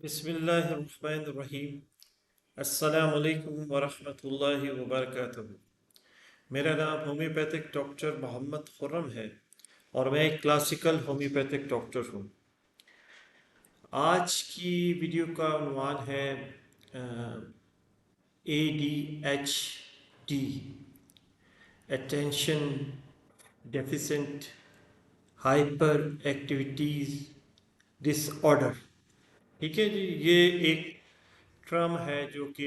बिस्मिल्लाहिर्रहमानिर्रहीम। अस्सलामु अलैकुम वरहमतुल्लाहि वबरकातुहू। मेरा नाम होम्योपैथिक डॉक्टर मोहम्मद खुर्रम है और मैं एक क्लासिकल होम्योपैथिक डॉक्टर हूँ। आज की वीडियो का उन्वान है ADHD, attention deficient hyper activities disorder. ठीक है जी, ये एक टर्म है जो कि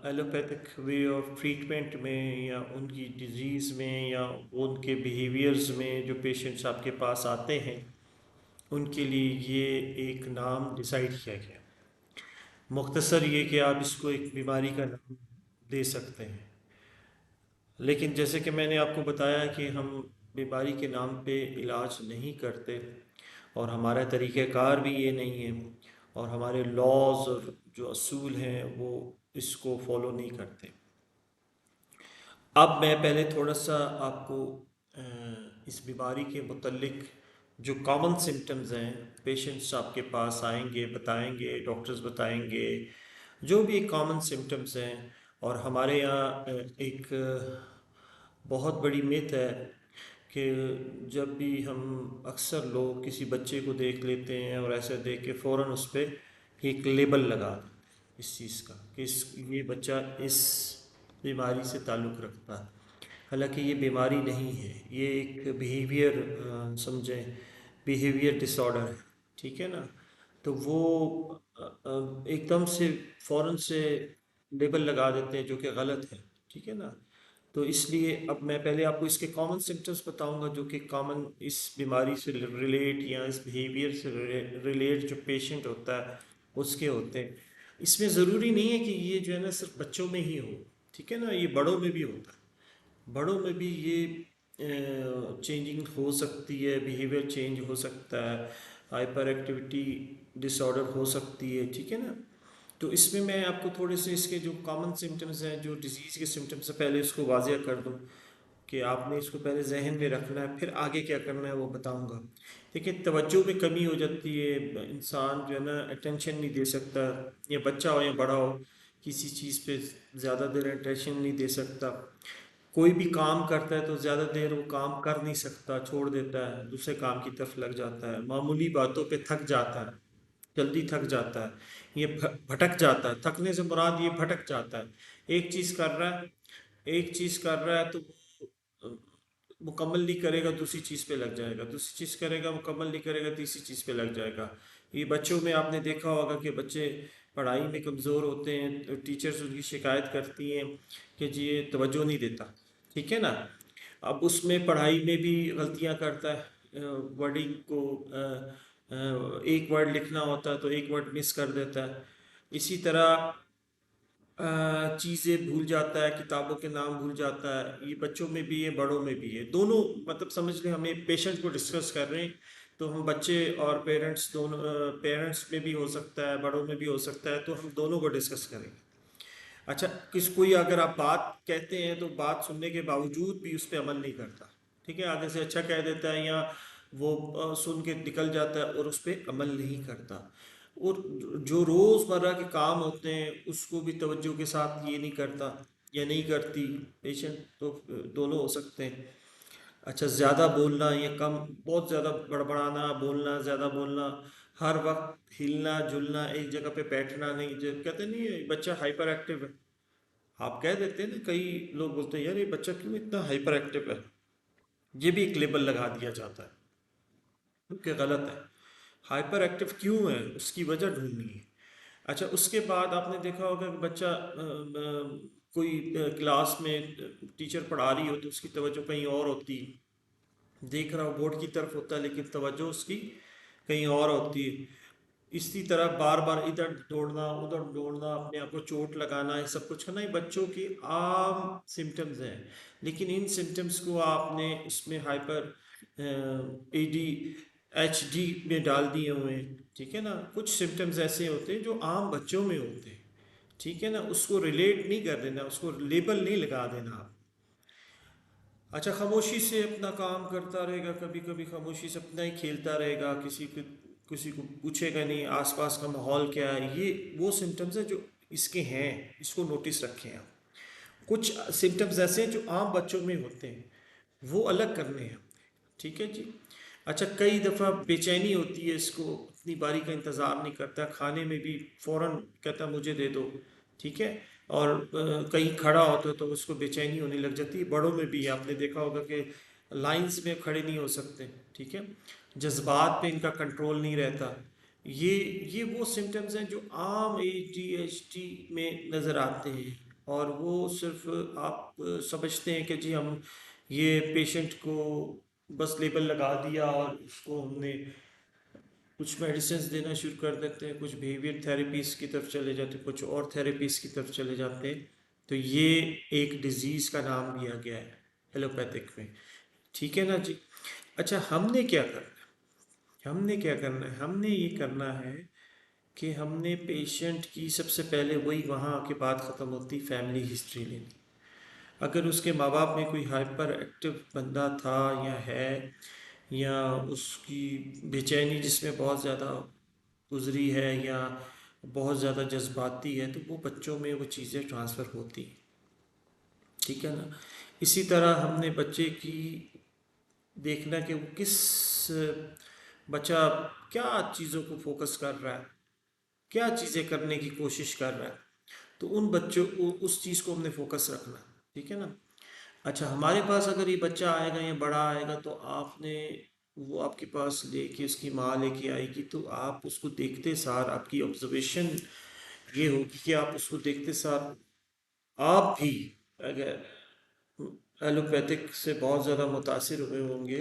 एलोपैथिक वे ऑफ ट्रीटमेंट में या उनकी डिजीज़ में या उनके बिहेवियर्स में जो पेशेंट्स आपके पास आते हैं उनके लिए ये एक नाम डिसाइड किया गया। मुख्तसर ये कि आप इसको एक बीमारी का नाम दे सकते हैं, लेकिन जैसे कि मैंने आपको बताया कि हम बीमारी के नाम पे इलाज नहीं करते और हमारा तरीक़ाकार भी ये नहीं है और हमारे लॉज और जो असूल हैं वो इसको फॉलो नहीं करते। अब मैं पहले थोड़ा सा आपको इस बीमारी के मुतल्लिक जो कॉमन सिम्टम्स हैं, पेशेंट्स आपके पास आएंगे, बताएंगे, डॉक्टर्स बताएंगे जो भी कॉमन सिम्टम्स हैं। और हमारे यहाँ एक बहुत बड़ी मिथ है कि जब भी हम अक्सर लोग किसी बच्चे को देख लेते हैं और ऐसे देख के फ़ौरन उस पर एक लेबल लगा देते हैं इस चीज़ का कि ये बच्चा इस बीमारी से ताल्लुक़ रखता है। हालांकि ये बीमारी नहीं है, ये एक बिहेवियर समझें, बिहेवियर डिसऑर्डर है। ठीक है ना? तो वो एकदम से फ़ौरन से लेबल लगा देते हैं जो कि गलत है। ठीक है ना? तो इसलिए अब मैं पहले आपको इसके कॉमन सिम्टम्स बताऊंगा जो कि कॉमन इस बीमारी से रिलेट या इस बिहेवियर से रिलेट जो पेशेंट होता है उसके होते हैं। इसमें ज़रूरी नहीं है कि ये जो है ना सिर्फ बच्चों में ही हो। ठीक है ना? ये बड़ों में भी होता है। बड़ों में भी ये चेंजिंग हो सकती है, बिहेवियर चेंज हो सकता है, हाइपर एक्टिविटी डिसऑर्डर हो सकती है। ठीक है ना? तो इसमें मैं आपको थोड़े से इसके जो कॉमन सिम्टम्स हैं, जो डिजीज़ के सिम्टम्स हैं, पहले इसको वाज़िया कर दूँ कि आपने इसको पहले जहन में रखना है, फिर आगे क्या करना है वो बताऊँगा। देखिए, तवज्जो में कमी हो जाती है, इंसान जो है ना अटेंशन नहीं दे सकता, या बच्चा हो या बड़ा हो, किसी चीज़ पे ज़्यादा देर अटेंशन नहीं दे सकता। कोई भी काम करता है तो ज़्यादा देर वो काम कर नहीं सकता, छोड़ देता है, दूसरे काम की तरफ लग जाता है, मामूली बातों पे थक जाता है, जल्दी थक जाता है, ये भटक जाता है। थकने से मुराद ये भटक जाता है, एक चीज़ कर रहा है, एक चीज़ कर रहा है तो वो मुकम्मल नहीं करेगा, दूसरी चीज़ पे लग जाएगा, दूसरी चीज़ करेगा, मुकम्मल नहीं करेगा, तीसरी चीज़ पे लग जाएगा। ये बच्चों में आपने देखा होगा कि बच्चे पढ़ाई में कमज़ोर होते हैं तो टीचर्स उनकी शिकायत करती हैं कि जी ये तवज्जो नहीं देता। ठीक है ना? अब उसमें पढ़ाई में भी गलतियां करता है, वर्डिंग को एक वर्ड लिखना होता है तो एक वर्ड मिस कर देता है। इसी तरह चीज़ें भूल जाता है, किताबों के नाम भूल जाता है। ये बच्चों में भी है, बड़ों में भी है, दोनों। मतलब समझ लें, हम एक पेशेंट को डिस्कस कर रहे हैं तो हम बच्चे और पेरेंट्स दोनों, पेरेंट्स में भी हो सकता है, बड़ों में भी हो सकता है, तो हम दोनों को डिस्कस करेंगे। अच्छा, किस कोई अगर आप बात कहते हैं तो बात सुनने के बावजूद भी उस पर अमल नहीं करता। ठीक है, आगे से अच्छा कह देता है या वो सुन के निकल जाता है और उस पर अमल नहीं करता। और जो रोज़मर्रा के काम होते हैं उसको भी तवज्जो के साथ ये नहीं करता या नहीं करती पेशेंट, तो दोनों हो सकते हैं। अच्छा, ज़्यादा बोलना या कम, बहुत ज़्यादा बड़बड़ाना, बोलना, ज़्यादा बोलना, हर वक्त हिलना जुलना, एक जगह पे बैठना नहीं, जो कहते नहीं है बच्चा हाइपर एक्टिव है। आप कह देते हैं ना, कई लोग बोलते हैं यार ये बच्चा क्यों इतना हाइपर एक्टिव है, ये भी एक लेबल लगा दिया जाता है, क्योंकि गलत है। हाइपर एक्टिव क्यों है उसकी वजह ढूंढनी है। अच्छा, उसके बाद आपने देखा होगा कि बच्चा कोई क्लास में टीचर पढ़ा रही हो तो उसकी तवज्जो कहीं और होती है, देख रहा हो बोर्ड की तरफ होता है लेकिन तवज्जो उसकी कहीं और होती है। इसी तरह बार बार इधर दौड़ना उधर दौड़ना, अपने आप को चोट लगाना, ये सब कुछ करना, ये बच्चों की आम सिम्टम्स हैं। लेकिन इन सिम्टम्स को आपने इसमें हाइपर एडी एच डी में डाल दिए हुए हैं। ठीक है ना? कुछ सिम्टम्स ऐसे होते हैं जो आम बच्चों में होते हैं। ठीक है ना? उसको रिलेट नहीं कर देना, उसको लेबल नहीं लगा देना आप। अच्छा, खामोशी से अपना काम करता रहेगा, कभी कभी खामोशी से अपना ही खेलता रहेगा, किसी को किसी को पूछेगा नहीं आसपास का माहौल क्या है। ये वो सिम्टम्स हैं जो इसके हैं, इसको नोटिस रखें आप। कुछ सिम्टम्स ऐसे हैं जो आम बच्चों में होते हैं, वो अलग करने हैं। ठीक है जी। अच्छा, कई दफ़ा बेचैनी होती है, इसको अपनी बारी का इंतज़ार नहीं करता, खाने में भी फ़ौरन कहता मुझे दे दो। ठीक है। और कहीं खड़ा होता है तो उसको बेचैनी होने लग जाती है। बड़ों में भी आपने देखा होगा कि लाइंस में खड़े नहीं हो सकते। ठीक है। जज्बात पे इनका कंट्रोल नहीं रहता। ये ये वो सिम्टम्स हैं जो आम ADHD में नज़र आते हैं। और वो सिर्फ आप समझते हैं कि जी हम ये पेशेंट को बस लेबल लगा दिया और उसको हमने कुछ मेडिसिन देना शुरू कर देते हैं, कुछ बिहेवियर थेरेपीज की तरफ चले जाते हैं, कुछ और थेरेपीज की तरफ चले जाते हैं। तो ये एक डिजीज़ का नाम दिया गया है एलोपैथिक में। ठीक है ना जी। अच्छा, हमने क्या करना है? हमने क्या करना है? हमने ये करना है कि हमने पेशेंट की सबसे पहले वही वहाँ के बाद ख़त्म होती फैमिली हिस्ट्री लेनी। अगर उसके माँ बाप में कोई हाइपर एक्टिव बंदा था या है, या उसकी बेचैनी जिसमें बहुत ज़्यादा गुजरी है, या बहुत ज़्यादा जज्बाती है, तो वो बच्चों में वो चीज़ें ट्रांसफ़र होती हैं। ठीक है ना। इसी तरह हमने बच्चे की देखना कि वो किस बच्चा क्या चीज़ों को फोकस कर रहा है, क्या चीज़ें करने की कोशिश कर रहा है। तो उन बच्चों उस चीज़ को हमने फोकस रखना। ठीक है ना। अच्छा, हमारे पास अगर ये बच्चा आएगा या बड़ा आएगा तो आपने वो आपके पास लेके उसकी माँ लेके आएगी, तो आप उसको देखते सार आपकी ऑब्जर्वेशन ये होगी कि आप उसको देखते सार आप भी अगर एलोपैथिक से बहुत ज़्यादा मुतासिर हुए होंगे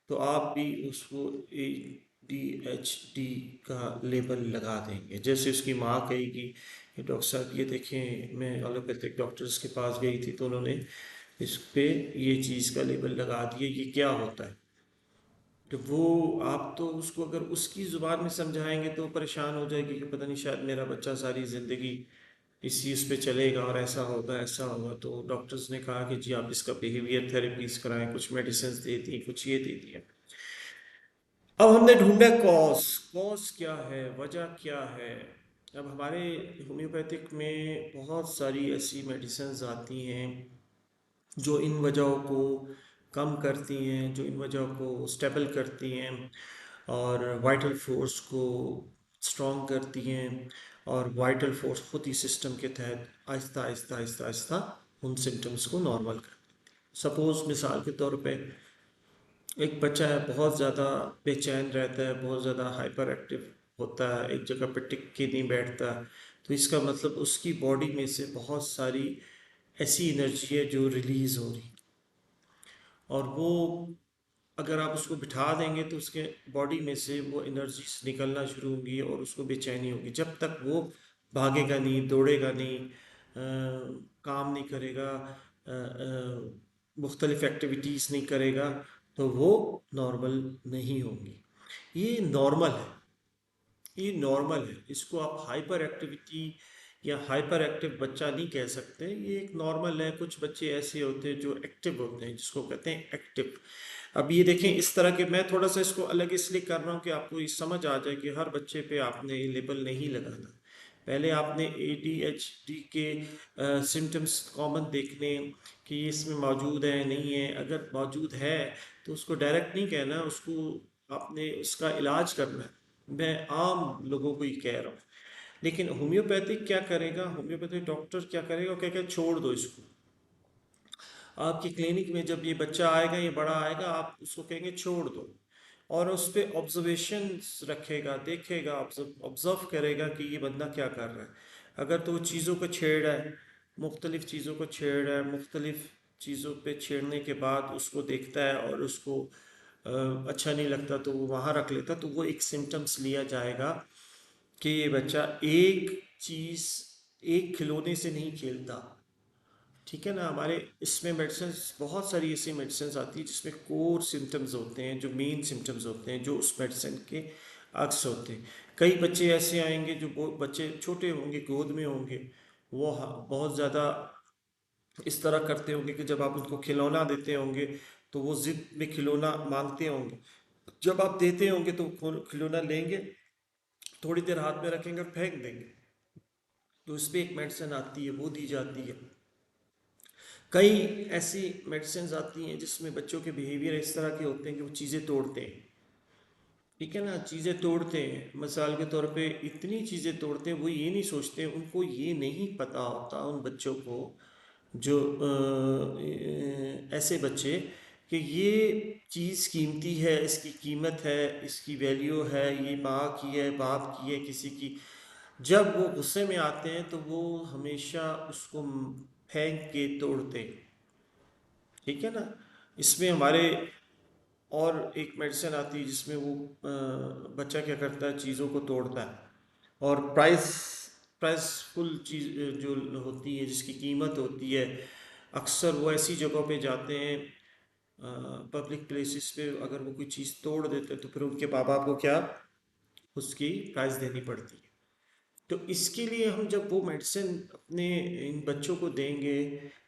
तो आप भी उसको ADHD का लेबल लगा देंगे। जैसे उसकी माँ कहेगी कि डॉक्टर साहब ये देखें, मैं एलोपैथिक डॉक्टर्स के पास गई थी तो उन्होंने इस पे ये चीज़ का लेबल लगा दिया, ये क्या होता है। तो वो आप तो उसको अगर उसकी ज़ुबान में समझाएंगे तो परेशान हो जाएगी कि पता नहीं शायद मेरा बच्चा सारी ज़िंदगी इस चीज़ पे चलेगा और ऐसा होगा ऐसा होगा। तो डॉक्टर्स ने कहा कि जी आप इसका बिहेवियर थेरेपीज कराएं, कुछ मेडिसिन दे दी, कुछ ये दे दिया। अब हमने ढूंढा कॉज, कॉज क्या है, वजह क्या है। अब हमारे होम्योपैथिक में बहुत सारी ऐसी मेडिसिन आती हैं जो इन वजहों को कम करती हैं, जो इन वजहों को स्टेबल करती हैं और वाइटल फोर्स को स्ट्रॉन्ग करती हैं। और वाइटल फोर्स खुद ही सिस्टम के तहत आहिस्ता आहिस्ता आहिस्ता आहिस्ता उन सिम्टम्स को नॉर्मल कर। सपोज़ मिसाल के तौर पे एक बच्चा है, बहुत ज़्यादा बेचैन रहता है, बहुत ज़्यादा हाइपर एक्टिव होता है, एक जगह पे टिक के नहीं बैठता। तो इसका मतलब उसकी बॉडी में से बहुत सारी ऐसी एनर्जी है जो रिलीज़ हो रही, और वो अगर आप उसको बिठा देंगे तो उसके बॉडी में से वो एनर्जी निकलना शुरू होगी और उसको बेचैनी होगी। जब तक वो भागेगा नहीं, दौड़ेगा नहीं, काम नहीं करेगा, मुख्तलिफ एक्टिविटीज़ नहीं करेगा, तो वो नॉर्मल नहीं होंगी। ये नॉर्मल है, ये नॉर्मल है। इसको आप हाइपर एक्टिविटी या हाइपर एक्टिव बच्चा नहीं कह सकते, ये एक नॉर्मल है। कुछ बच्चे ऐसे होते हैं जो एक्टिव होते हैं, जिसको कहते हैं एक्टिव। अब ये देखें, इस तरह के मैं थोड़ा सा इसको अलग इसलिए कर रहा हूँ कि आपको ये समझ आ जाए कि हर बच्चे पे आपने ये लेबल नहीं लगाना। पहले आपने ADHD के सिम्टम्स कॉमन देखने कि ये इसमें मौजूद है नहीं है। अगर मौजूद है तो उसको डायरेक्ट नहीं कहना, उसको आपने उसका इलाज करना है। मैं आम लोगों को ही कह रहा हूँ। लेकिन होम्योपैथिक क्या करेगा, होम्योपैथिक डॉक्टर क्या करेगा, वो कहेगा छोड़ दो इसको। आपकी क्लिनिक में जब ये बच्चा आएगा, ये बड़ा आएगा, आप उसको कहेंगे छोड़ दो, और उस पर ऑब्जर्वेशन रखेगा, देखेगा, ऑब्जर्व करेगा कि ये बंदा क्या कर रहा है। अगर तो वो चीज़ों को छेड़ रहा है, मुख्तलिफ़ चीज़ों को छेड़ रहा है, मुख्तलिफ़ चीज़ों पे छेड़ने के बाद उसको देखता है और उसको अच्छा नहीं लगता तो वो वहाँ रख लेता, तो वो एक सिम्टम्स लिया जाएगा कि ये बच्चा एक चीज़, एक खिलौने से नहीं खेलता। ठीक है ना। हमारे इसमें मेडिसिन, बहुत सारी ऐसी मेडिसिन आती है जिसमें कोर सिम्टम्स होते हैं, जो मेन सिम्टम्स होते हैं, जो उस मेडिसिन के अक्स होते हैं। कई बच्चे ऐसे आएंगे जो बच्चे छोटे होंगे, गोद में होंगे, वो बहुत ज़्यादा इस तरह करते होंगे कि जब आप उनको खिलौना देते होंगे तो वो ज़िद में खिलौना मांगते होंगे। जब आप देते होंगे तो खिलौना लेंगे, थोड़ी देर हाथ में रखेंगे और फेंक देंगे। तो उस पर एक मेडिसिन आती है, वो दी जाती है। कई ऐसी मेडिसिन आती हैं जिसमें बच्चों के बिहेवियर इस तरह के होते हैं कि वो चीज़ें तोड़ते हैं। ठीक है ना, चीज़ें तोड़ते हैं, मिसाल के तौर पे इतनी चीज़ें तोड़ते हैं, वो ये नहीं सोचते, उनको ये नहीं पता होता उन बच्चों को, जो ऐसे बच्चे, कि ये चीज़ कीमती है, इसकी कीमत है, इसकी वैल्यू है, ये माँ की है, बाप की है, किसी की। जब वो गुस्से में आते हैं तो वो हमेशा उसको फेंक के तोड़ते हैं। ठीक है ना। इसमें हमारे और एक मेडिसिन आती है जिसमें वो बच्चा क्या करता है, चीज़ों को तोड़ता है और प्राइसफुल चीज़ जो होती है, जिसकी कीमत होती है, अक्सर वो ऐसी जगहों पे जाते हैं, पब्लिक प्लेसेस पे, अगर वो कोई चीज़ तोड़ देते हैं तो फिर उनके माँ बाप को क्या उसकी प्राइस देनी पड़ती है। तो इसके लिए हम जब वो मेडिसिन अपने इन बच्चों को देंगे,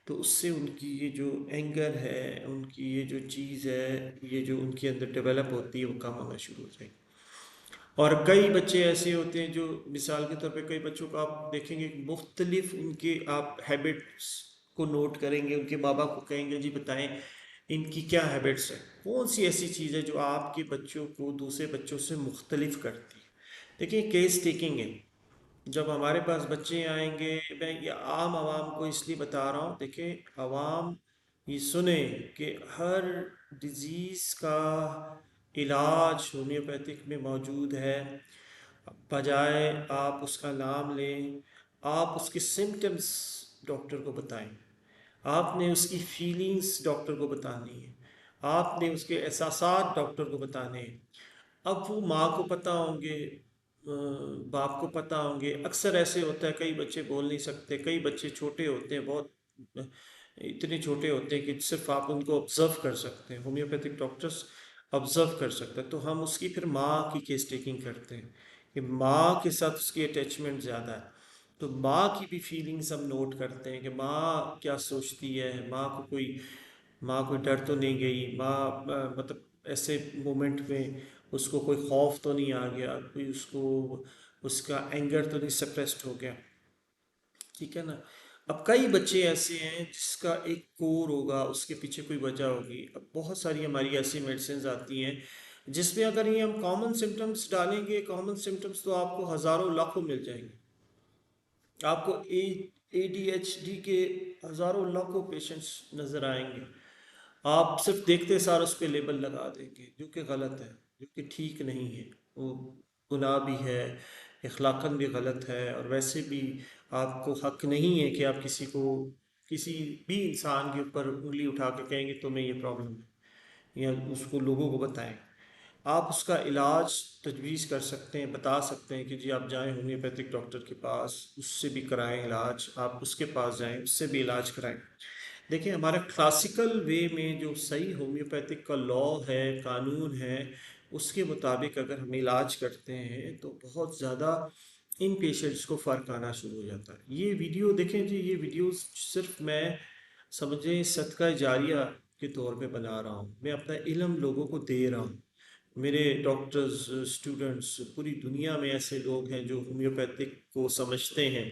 तो उससे उनकी ये जो एंगर है, उनकी ये जो चीज़ है, ये जो उनके अंदर डेवलप होती है, वो कम होना शुरू हो जाएगी। और कई बच्चे ऐसे होते हैं जो, मिसाल के तौर पे, कई बच्चों को आप देखेंगे मुख्तलिफ उनके आप हैबिट्स को नोट करेंगे, उनके माँ बाप को कहेंगे जी बताएं इनकी क्या हैबिट्स है, कौन सी ऐसी चीज़ है जो आपके बच्चों को दूसरे बच्चों से मुख्तलिफ करती है। देखिए, केस टेकिंग है। जब हमारे पास बच्चे आएंगे, मैं ये आम आवाम को इसलिए बता रहा हूँ, देखिए आवाम ये सुने कि हर डिजीज़ का इलाज होम्योपैथिक में मौजूद है। बजाय आप उसका नाम लें, आप उसके सिम्टम्स डॉक्टर को बताएं। आपने उसकी फीलिंग्स डॉक्टर को बतानी है, आपने उसके एहसासात डॉक्टर को बताने हैं। अब वो माँ को पता होंगे, बाप को पता होंगे। अक्सर ऐसे होता है, कई बच्चे बोल नहीं सकते, कई बच्चे छोटे होते हैं, बहुत इतने छोटे होते हैं कि सिर्फ आप उनको ऑब्जर्व कर सकते हैं, होम्योपैथिक डॉक्टर्स ऑब्जर्व कर सकते हैं। तो हम उसकी फिर माँ की केस टेकिंग करते हैं कि माँ के साथ उसकी अटैचमेंट ज़्यादा है। तो माँ की भी फीलिंग्स हम नोट करते हैं कि माँ क्या सोचती है, माँ कोई डर तो नहीं गई, माँ मतलब ऐसे मोमेंट में उसको कोई खौफ तो नहीं आ गया, कोई उसको उसका एंगर तो नहीं सप्रेस्ड हो गया। ठीक है ना। अब कई बच्चे ऐसे हैं जिसका एक कोर होगा, उसके पीछे कोई वजह होगी। अब बहुत सारी हमारी ऐसी मेडिसिन आती हैं जिसमें अगर ये हम कॉमन सिम्टम्स डालेंगे, कॉमन सिम्टम्स तो आपको हज़ारों लाखों मिल जाएंगे। आपको ADHD के हज़ारों लाखों पेशेंट्स नज़र आएंगे। आप सिर्फ देखते सार उस पर लेबल लगा देंगे, जो कि गलत है, जो कि ठीक नहीं है। वो गुनाह भी है, इखलाकन भी गलत है, और वैसे भी आपको हक नहीं है कि आप किसी भी इंसान के ऊपर उंगली उठा के कहेंगे तुम्हें ये प्रॉब्लम है, या उसको लोगों को बताएं। आप उसका इलाज तजवीज़ कर सकते हैं, बता सकते हैं कि जी आप जाएं होम्योपैथिक डॉक्टर के पास, उससे भी कराएं इलाज, आप उसके पास जाएं, उससे भी इलाज कराएं। देखिए, हमारा क्लासिकल वे में जो सही होम्योपैथिक का लॉ है, कानून है, उसके मुताबिक अगर हम इलाज करते हैं तो बहुत ज़्यादा इन पेशेंट्स को फ़र्क आना शुरू हो जाता है। ये वीडियो देखें जी, ये वीडियो सिर्फ मैं समझें सदका जारिया के तौर पे बना रहा हूँ, मैं अपना इल्म लोगों को दे रहा हूँ। मेरे डॉक्टर्स, स्टूडेंट्स, पूरी दुनिया में ऐसे लोग हैं जो होम्योपैथिक को समझते हैं,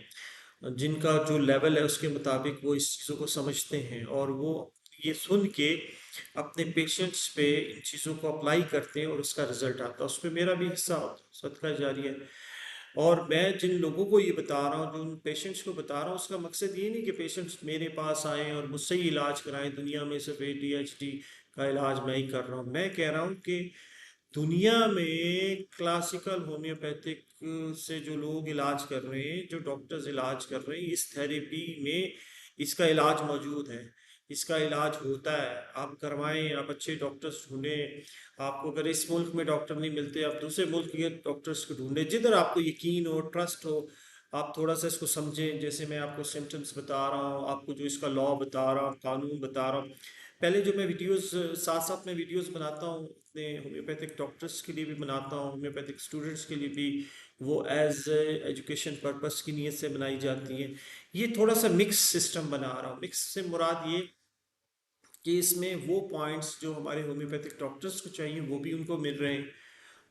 जिनका जो लेवल है उसके मुताबिक वो इस चीज़ों को समझते हैं, और वो ये सुन के अपने पेशेंट्स पे इन चीज़ों को अप्लाई करते हैं और उसका रिजल्ट आता है। उसमें मेरा भी हिस्सा होता है, सदका जारी है। और मैं जिन लोगों को ये बता रहा हूँ, जो उन पेशेंट्स को बता रहा हूँ, उसका मकसद ये नहीं कि पेशेंट्स मेरे पास आएँ और मुझसे ही इलाज कराएं। दुनिया में सिर्फ ADHD का इलाज मैं ही कर रहा हूँ। मैं कह रहा हूँ कि दुनिया में क्लासिकल होम्योपैथिक से जो लोग इलाज कर रहे हैं, जो डॉक्टर्स इलाज कर रहे हैं, इस थेरेपी में इसका इलाज मौजूद है, इसका इलाज होता है। आप करवाएं, आप अच्छे डॉक्टर्स ढूंढें। आपको अगर इस मुल्क में डॉक्टर नहीं मिलते, आप दूसरे मुल्क के डॉक्टर्स को ढूंढें, जिधर आपको यकीन हो, ट्रस्ट हो। आप थोड़ा सा इसको समझें, जैसे मैं आपको सिम्टम्स बता रहा हूँ, आपको जो इसका लॉ बता रहा हूँ, कानून बता रहा हूँ। पहले जो मैं वीडियोस, साथ साथ मैं वीडियोस बनाता हूँ अपने होम्योपैथिक डॉक्टर्स के लिए भी बनाता हूँ, होम्योपैथिक स्टूडेंट्स के लिए भी, वो एज एजुकेशन पर्पस की नीयत से बनाई जाती हैं। ये थोड़ा सा मिक्स सिस्टम बना रहा हूँ। मिक्स से मुराद ये कि इसमें वो पॉइंट्स जो हमारे होम्योपैथिक डॉक्टर्स को चाहिए वो भी उनको मिल रहे हैं,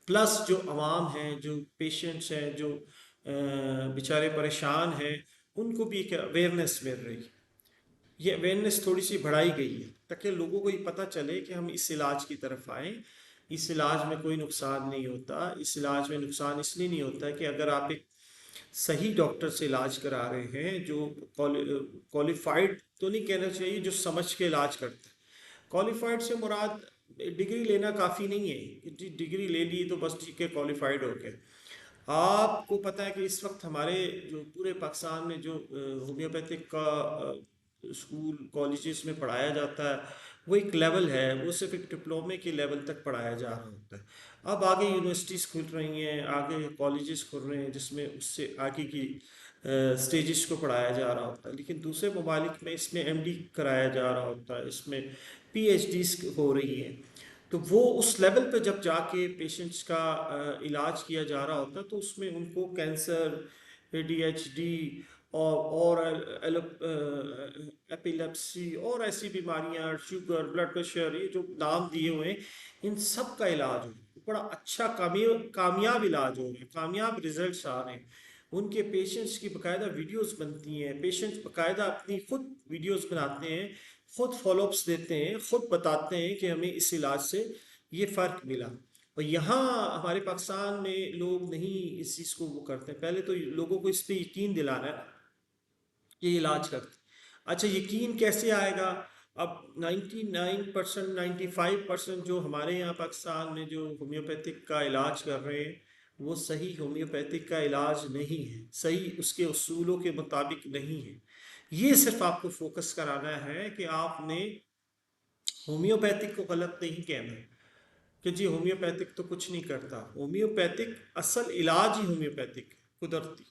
प्लस जो आवाम हैं, जो पेशेंट्स हैं, जो बेचारे परेशान हैं, उनको भी एक अवेयरनेस मिल रही है। ये अवेयरनेस थोड़ी सी बढ़ाई गई है ताकि लोगों को ये पता चले कि हम इस इलाज की तरफ आएँ। इस इलाज में कोई नुकसान नहीं होता। इस इलाज में नुकसान इसलिए नहीं होता है कि अगर आप एक सही डॉक्टर से इलाज करा रहे हैं, जो क्वालिफाइड तो नहीं कहना चाहिए, जो समझ के इलाज करता है। क्वालिफाइड से मुराद डिग्री लेना काफ़ी नहीं है कि जी डिग्री ले ली तो बस ठीक है क्वालिफाइड हो गए। आपको पता है कि इस वक्त हमारे जो पूरे पाकिस्तान में जो होम्योपैथिक का स्कूल कॉलेजेस में पढ़ाया जाता है, वो एक लेवल है, वो सिर्फ एक डिप्लोमे के लेवल तक पढ़ाया जा रहा होता है। अब आगे यूनिवर्सिटीज़ खुल रही हैं, आगे कॉलेजेस खुल रहे हैं जिसमें उससे आगे की स्टेजेस को पढ़ाया जा रहा होता है, लेकिन दूसरे ममालिक में इसमें एमडी कराया जा रहा होता है, इसमें पीएचडीज हो रही हैं। तो वो उस लेवल पे जब जाके पेशेंट्स का इलाज किया जा रहा होता है तो उसमें उनको कैंसर, एडीएचडी और एपिलेप्सी और ऐसी बीमारियां, शुगर, ब्लड प्रेशर, ये जो नाम दिए हुए हैं, इन सब का इलाज हो, बड़ा अच्छा कामयाब इलाज हो रहे हैं, कामयाब रिजल्ट्स आ रहे हैं। उनके पेशेंट्स की बाकायदा वीडियोस बनती हैं, पेशेंट्स बाकायदा अपनी खुद वीडियोस बनाते हैं, खुद फॉलोअप्स देते हैं, खुद बताते हैं कि हमें इस इलाज से ये फ़र्क मिला। और यहाँ हमारे पाकिस्तान में लोग नहीं इस चीज़ को वो करते हैं। पहले तो लोगों को इस पे यकीन दिलाना है कि इलाज करते। अच्छा, यकीन कैसे आएगा? अब 99% 95% जो हमारे यहाँ पाकिस्तान में जो होम्योपैथिक का इलाज कर रहे हैं, वो सही होम्योपैथिक का इलाज नहीं है, सही उसके उसूलों के मुताबिक नहीं है। ये सिर्फ आपको फोकस कराना है कि आपने होम्योपैथिक को गलत नहीं कहना कि जी होम्योपैथिक तो कुछ नहीं करता। होम्योपैथिक असल इलाज ही होम्योपैथिक है, कुदरती।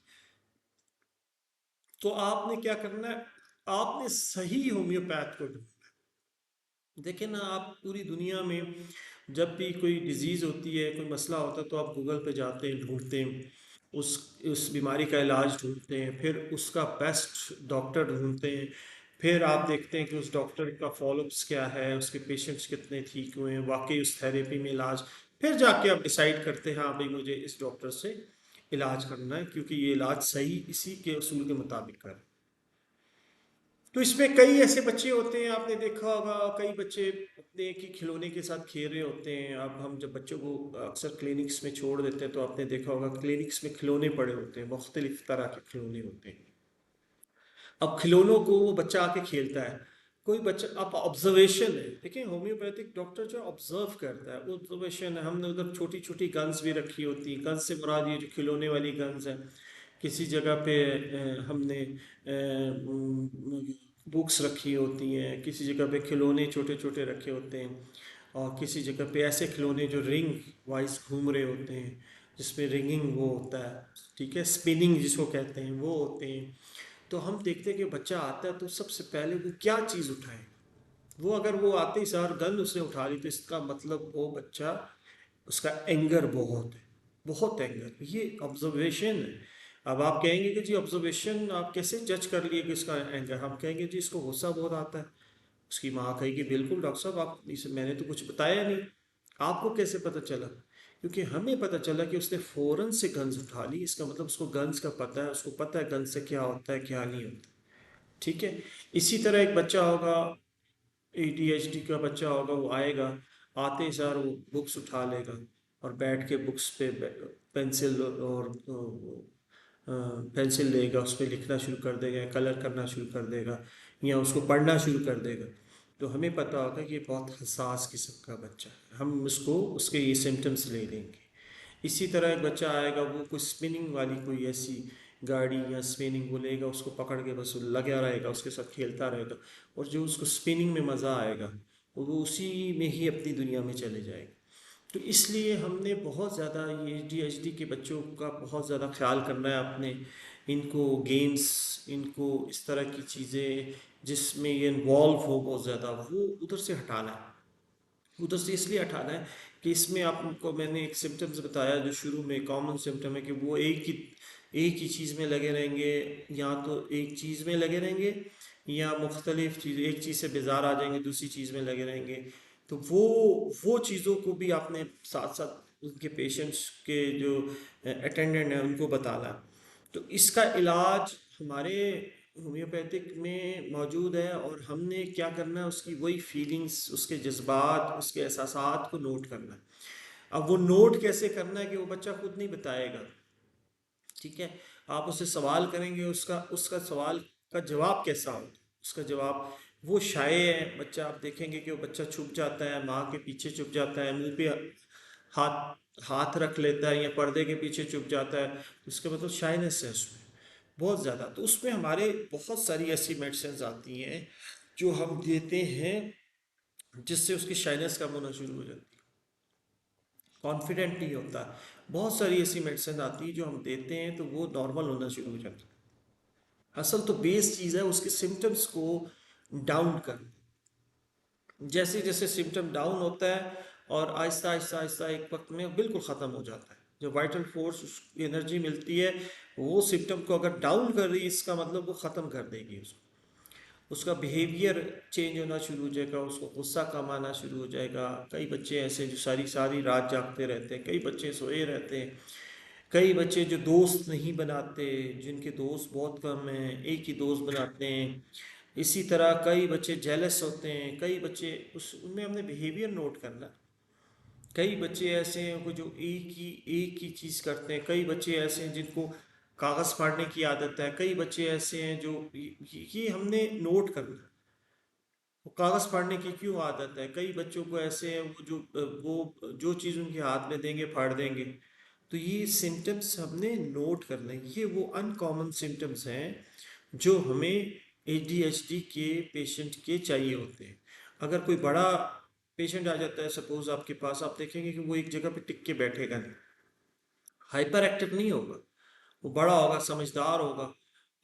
तो आपने क्या करना है? आपने सही होम्योपैथ को ढूंढना है। देखें ना, आप पूरी दुनिया में जब भी कोई डिजीज़ होती है, कोई मसला होता है, तो आप गूगल पे जाते हैं, ढूंढते हैं, उस बीमारी का इलाज ढूंढते हैं, फिर उसका बेस्ट डॉक्टर ढूंढते हैं, फिर आप देखते हैं कि उस डॉक्टर का फॉलोअप्स क्या है, उसके पेशेंट्स कितने ठीक हुए हैं, वाकई उस थेरेपी में इलाज, फिर जाके आप डिसाइड करते हैं हाँ भाई मुझे इस डॉक्टर से इलाज करना है क्योंकि ये इलाज सही इसी के उसूल के मुताबिक कर। तो इसमें कई ऐसे बच्चे होते हैं, आपने देखा होगा, कई बच्चे अपने एक ही खिलौने के साथ खेल रहे होते हैं। अब हम जब बच्चों को अक्सर क्लिनिक्स में छोड़ देते हैं तो आपने देखा होगा क्लिनिक्स में खिलौने पड़े होते हैं, मुख्तलिफ तरह के खिलौने होते हैं। अब खिलौनों को वो बच्चा आके खेलता है, कोई बच्चा, अब ऑब्जर्वेशन है, देखिए होम्योपैथिक डॉक्टर जो ऑब्जर्व करता है, ऑब्जर्वेशन है। हमने उधर छोटी छोटी गन्स भी रखी होती हैं, गन्स से मुराद ये जो खिलौने वाली गन्स हैं। किसी जगह पे हमने बुक्स रखी होती हैं, किसी जगह पे खिलौने छोटे छोटे रखे होते हैं, और किसी जगह पे ऐसे खिलौने जो रिंग वाइज घूम रहे होते हैं, जिसमें रिंगिंग वो होता है, ठीक है, स्पिनिंग जिसको कहते हैं, वो होते हैं। तो हम देखते हैं कि बच्चा आता है तो सबसे पहले वो क्या चीज़ उठाए। वो अगर वो आते ही सार गन उसने उठा ली तो इसका मतलब वो बच्चा, उसका एंगर बहुत है, बहुत एंगर, ये ऑब्जर्वेशन है। अब आप कहेंगे कि जी ऑब्जर्वेशन आप कैसे जज कर लिए कि इसका एंगर? हम कहेंगे जी इसको गुस्सा बहुत आता है। उसकी माँ कहेगी बिल्कुल डॉक्टर साहब, आप इसे मैंने तो कुछ बताया नहीं, आपको कैसे पता चला? क्योंकि हमें पता चला कि उसने फ़ौरन से गन्स उठा ली, इसका मतलब उसको गन्स का पता है, उसको पता है गन से क्या होता है क्या नहीं होता। ठीक है। इसी तरह एक बच्चा होगा, एडीएचडी का बच्चा होगा, वो आएगा, आते ही सार वो बुक्स उठा लेगा और बैठ के बुक्स पे पेंसिल और पेंसिल लेगा, उस पर लिखना शुरू कर देगा, कलर करना शुरू कर देगा, या उसको पढ़ना शुरू कर देगा। तो हमें पता होगा कि ये बहुत हसास किस्म का बच्चा है, हम उसको उसके ये सिम्टम्स ले लेंगे। इसी तरह एक बच्चा आएगा, वो कोई स्पिनिंग वाली कोई ऐसी गाड़ी या स्पिनिंग वो लेगा, उसको पकड़ के बस वो लगा रहेगा, उसके साथ खेलता रहेगा, और जो उसको स्पिनिंग में मज़ा आएगा वो उसी में ही अपनी दुनिया में चले जाएगा। तो इसलिए हमने बहुत ज़्यादा ये ADHD के बच्चों का बहुत ज़्यादा ख्याल करना है अपने, इनको गेम्स, इनको इस तरह की चीज़ें जिसमें ये इन्वॉल्व हो बहुत ज़्यादा, वो उधर से हटाना है। उधर से इसलिए हटाना है कि इसमें आपको मैंने एक सिम्टम्स बताया जो शुरू में कॉमन सिम्टम है कि वो एक ही चीज़ में लगे रहेंगे, या तो एक चीज़ में लगे रहेंगे, या मुख्तलिफ चीज़, एक चीज़ से बेजार आ जाएंगे दूसरी चीज़ में लगे रहेंगे। तो वो चीज़ों को भी आपने साथ साथ उनके पेशेंट्स के जो अटेंडेंट हैं उनको बताना है। तो इसका इलाज हमारे होम्योपैथिक में मौजूद है, और हमने क्या करना है, उसकी वही फीलिंग्स, उसके जज्बात, उसके एहसासात को नोट करना है। अब वो नोट कैसे करना है कि वो बच्चा खुद नहीं बताएगा, ठीक है। आप उससे सवाल करेंगे, उसका उसका सवाल का जवाब कैसा हो, उसका जवाब वो शाये है बच्चा, आप देखेंगे कि वो बच्चा छुप जाता है, माँ के पीछे छुप जाता है, मुंह पे हाथ हाथ रख लेता है या पर्दे के पीछे छुप जाता है, तो उसका मतलब शाइनेस है उसमें बहुत ज़्यादा। तो उसमें हमारे बहुत सारी ऐसी मेडिसिन आती हैं जो हम देते हैं जिससे उसकी शाइनेस कम होना शुरू हो जाती है, कॉन्फिडेंट नहीं होता। बहुत सारी ऐसी मेडिसिन आती है जो हम देते हैं तो वो नॉर्मल होना शुरू हो जाता है। असल तो बेस चीज़ है उसके सिम्टम्स को डाउन कर, जैसे जैसे सिम्टम डाउन होता है और आहिस्ता आहिस्ता आहिस्ता एक वक्त में बिल्कुल ख़त्म हो जाता है। जो वाइटल फोर्स उसकी एनर्जी मिलती है वो सिम्टम को अगर डाउन कर रही है, इसका मतलब वो ख़त्म कर देगी उसको। उसका बिहेवियर चेंज होना शुरू हो जाएगा, उसको गुस्सा कम आना शुरू हो जाएगा। कई बच्चे ऐसे जो सारी सारी रात जागते रहते हैं, कई बच्चे सोए रहते हैं, कई बच्चे जो दोस्त नहीं बनाते, जिनके दोस्त बहुत कम हैं, एक ही दोस्त बनाते हैं। इसी तरह कई बच्चे जेलस होते हैं, कई बच्चे उस उनमें हमने बिहेवियर नोट करना। कई बच्चे ऐसे हैं वो जो एक ही चीज़ करते हैं, कई बच्चे ऐसे हैं जिनको कागज़ फाड़ने की आदत है, कई बच्चे ऐसे हैं जो ये हमने नोट करना। वो कागज़ फाड़ने की क्यों आदत है, कई बच्चों को ऐसे हैं वो जो चीज़ उनके हाथ में देंगे फाड़ देंगे। तो ये सिम्टम्स हमने नोट करने, ये वो अनकॉमन सिम्टम्स हैं जो हमें एडीएचडी के पेशेंट के चाहिए होते हैं। अगर कोई बड़ा पेशेंट आ जाता है सपोज आपके पास, आप देखेंगे कि वो एक जगह पे टिक के बैठेगा नहीं, हाइपर एक्टिव नहीं होगा, वो बड़ा होगा, समझदार होगा।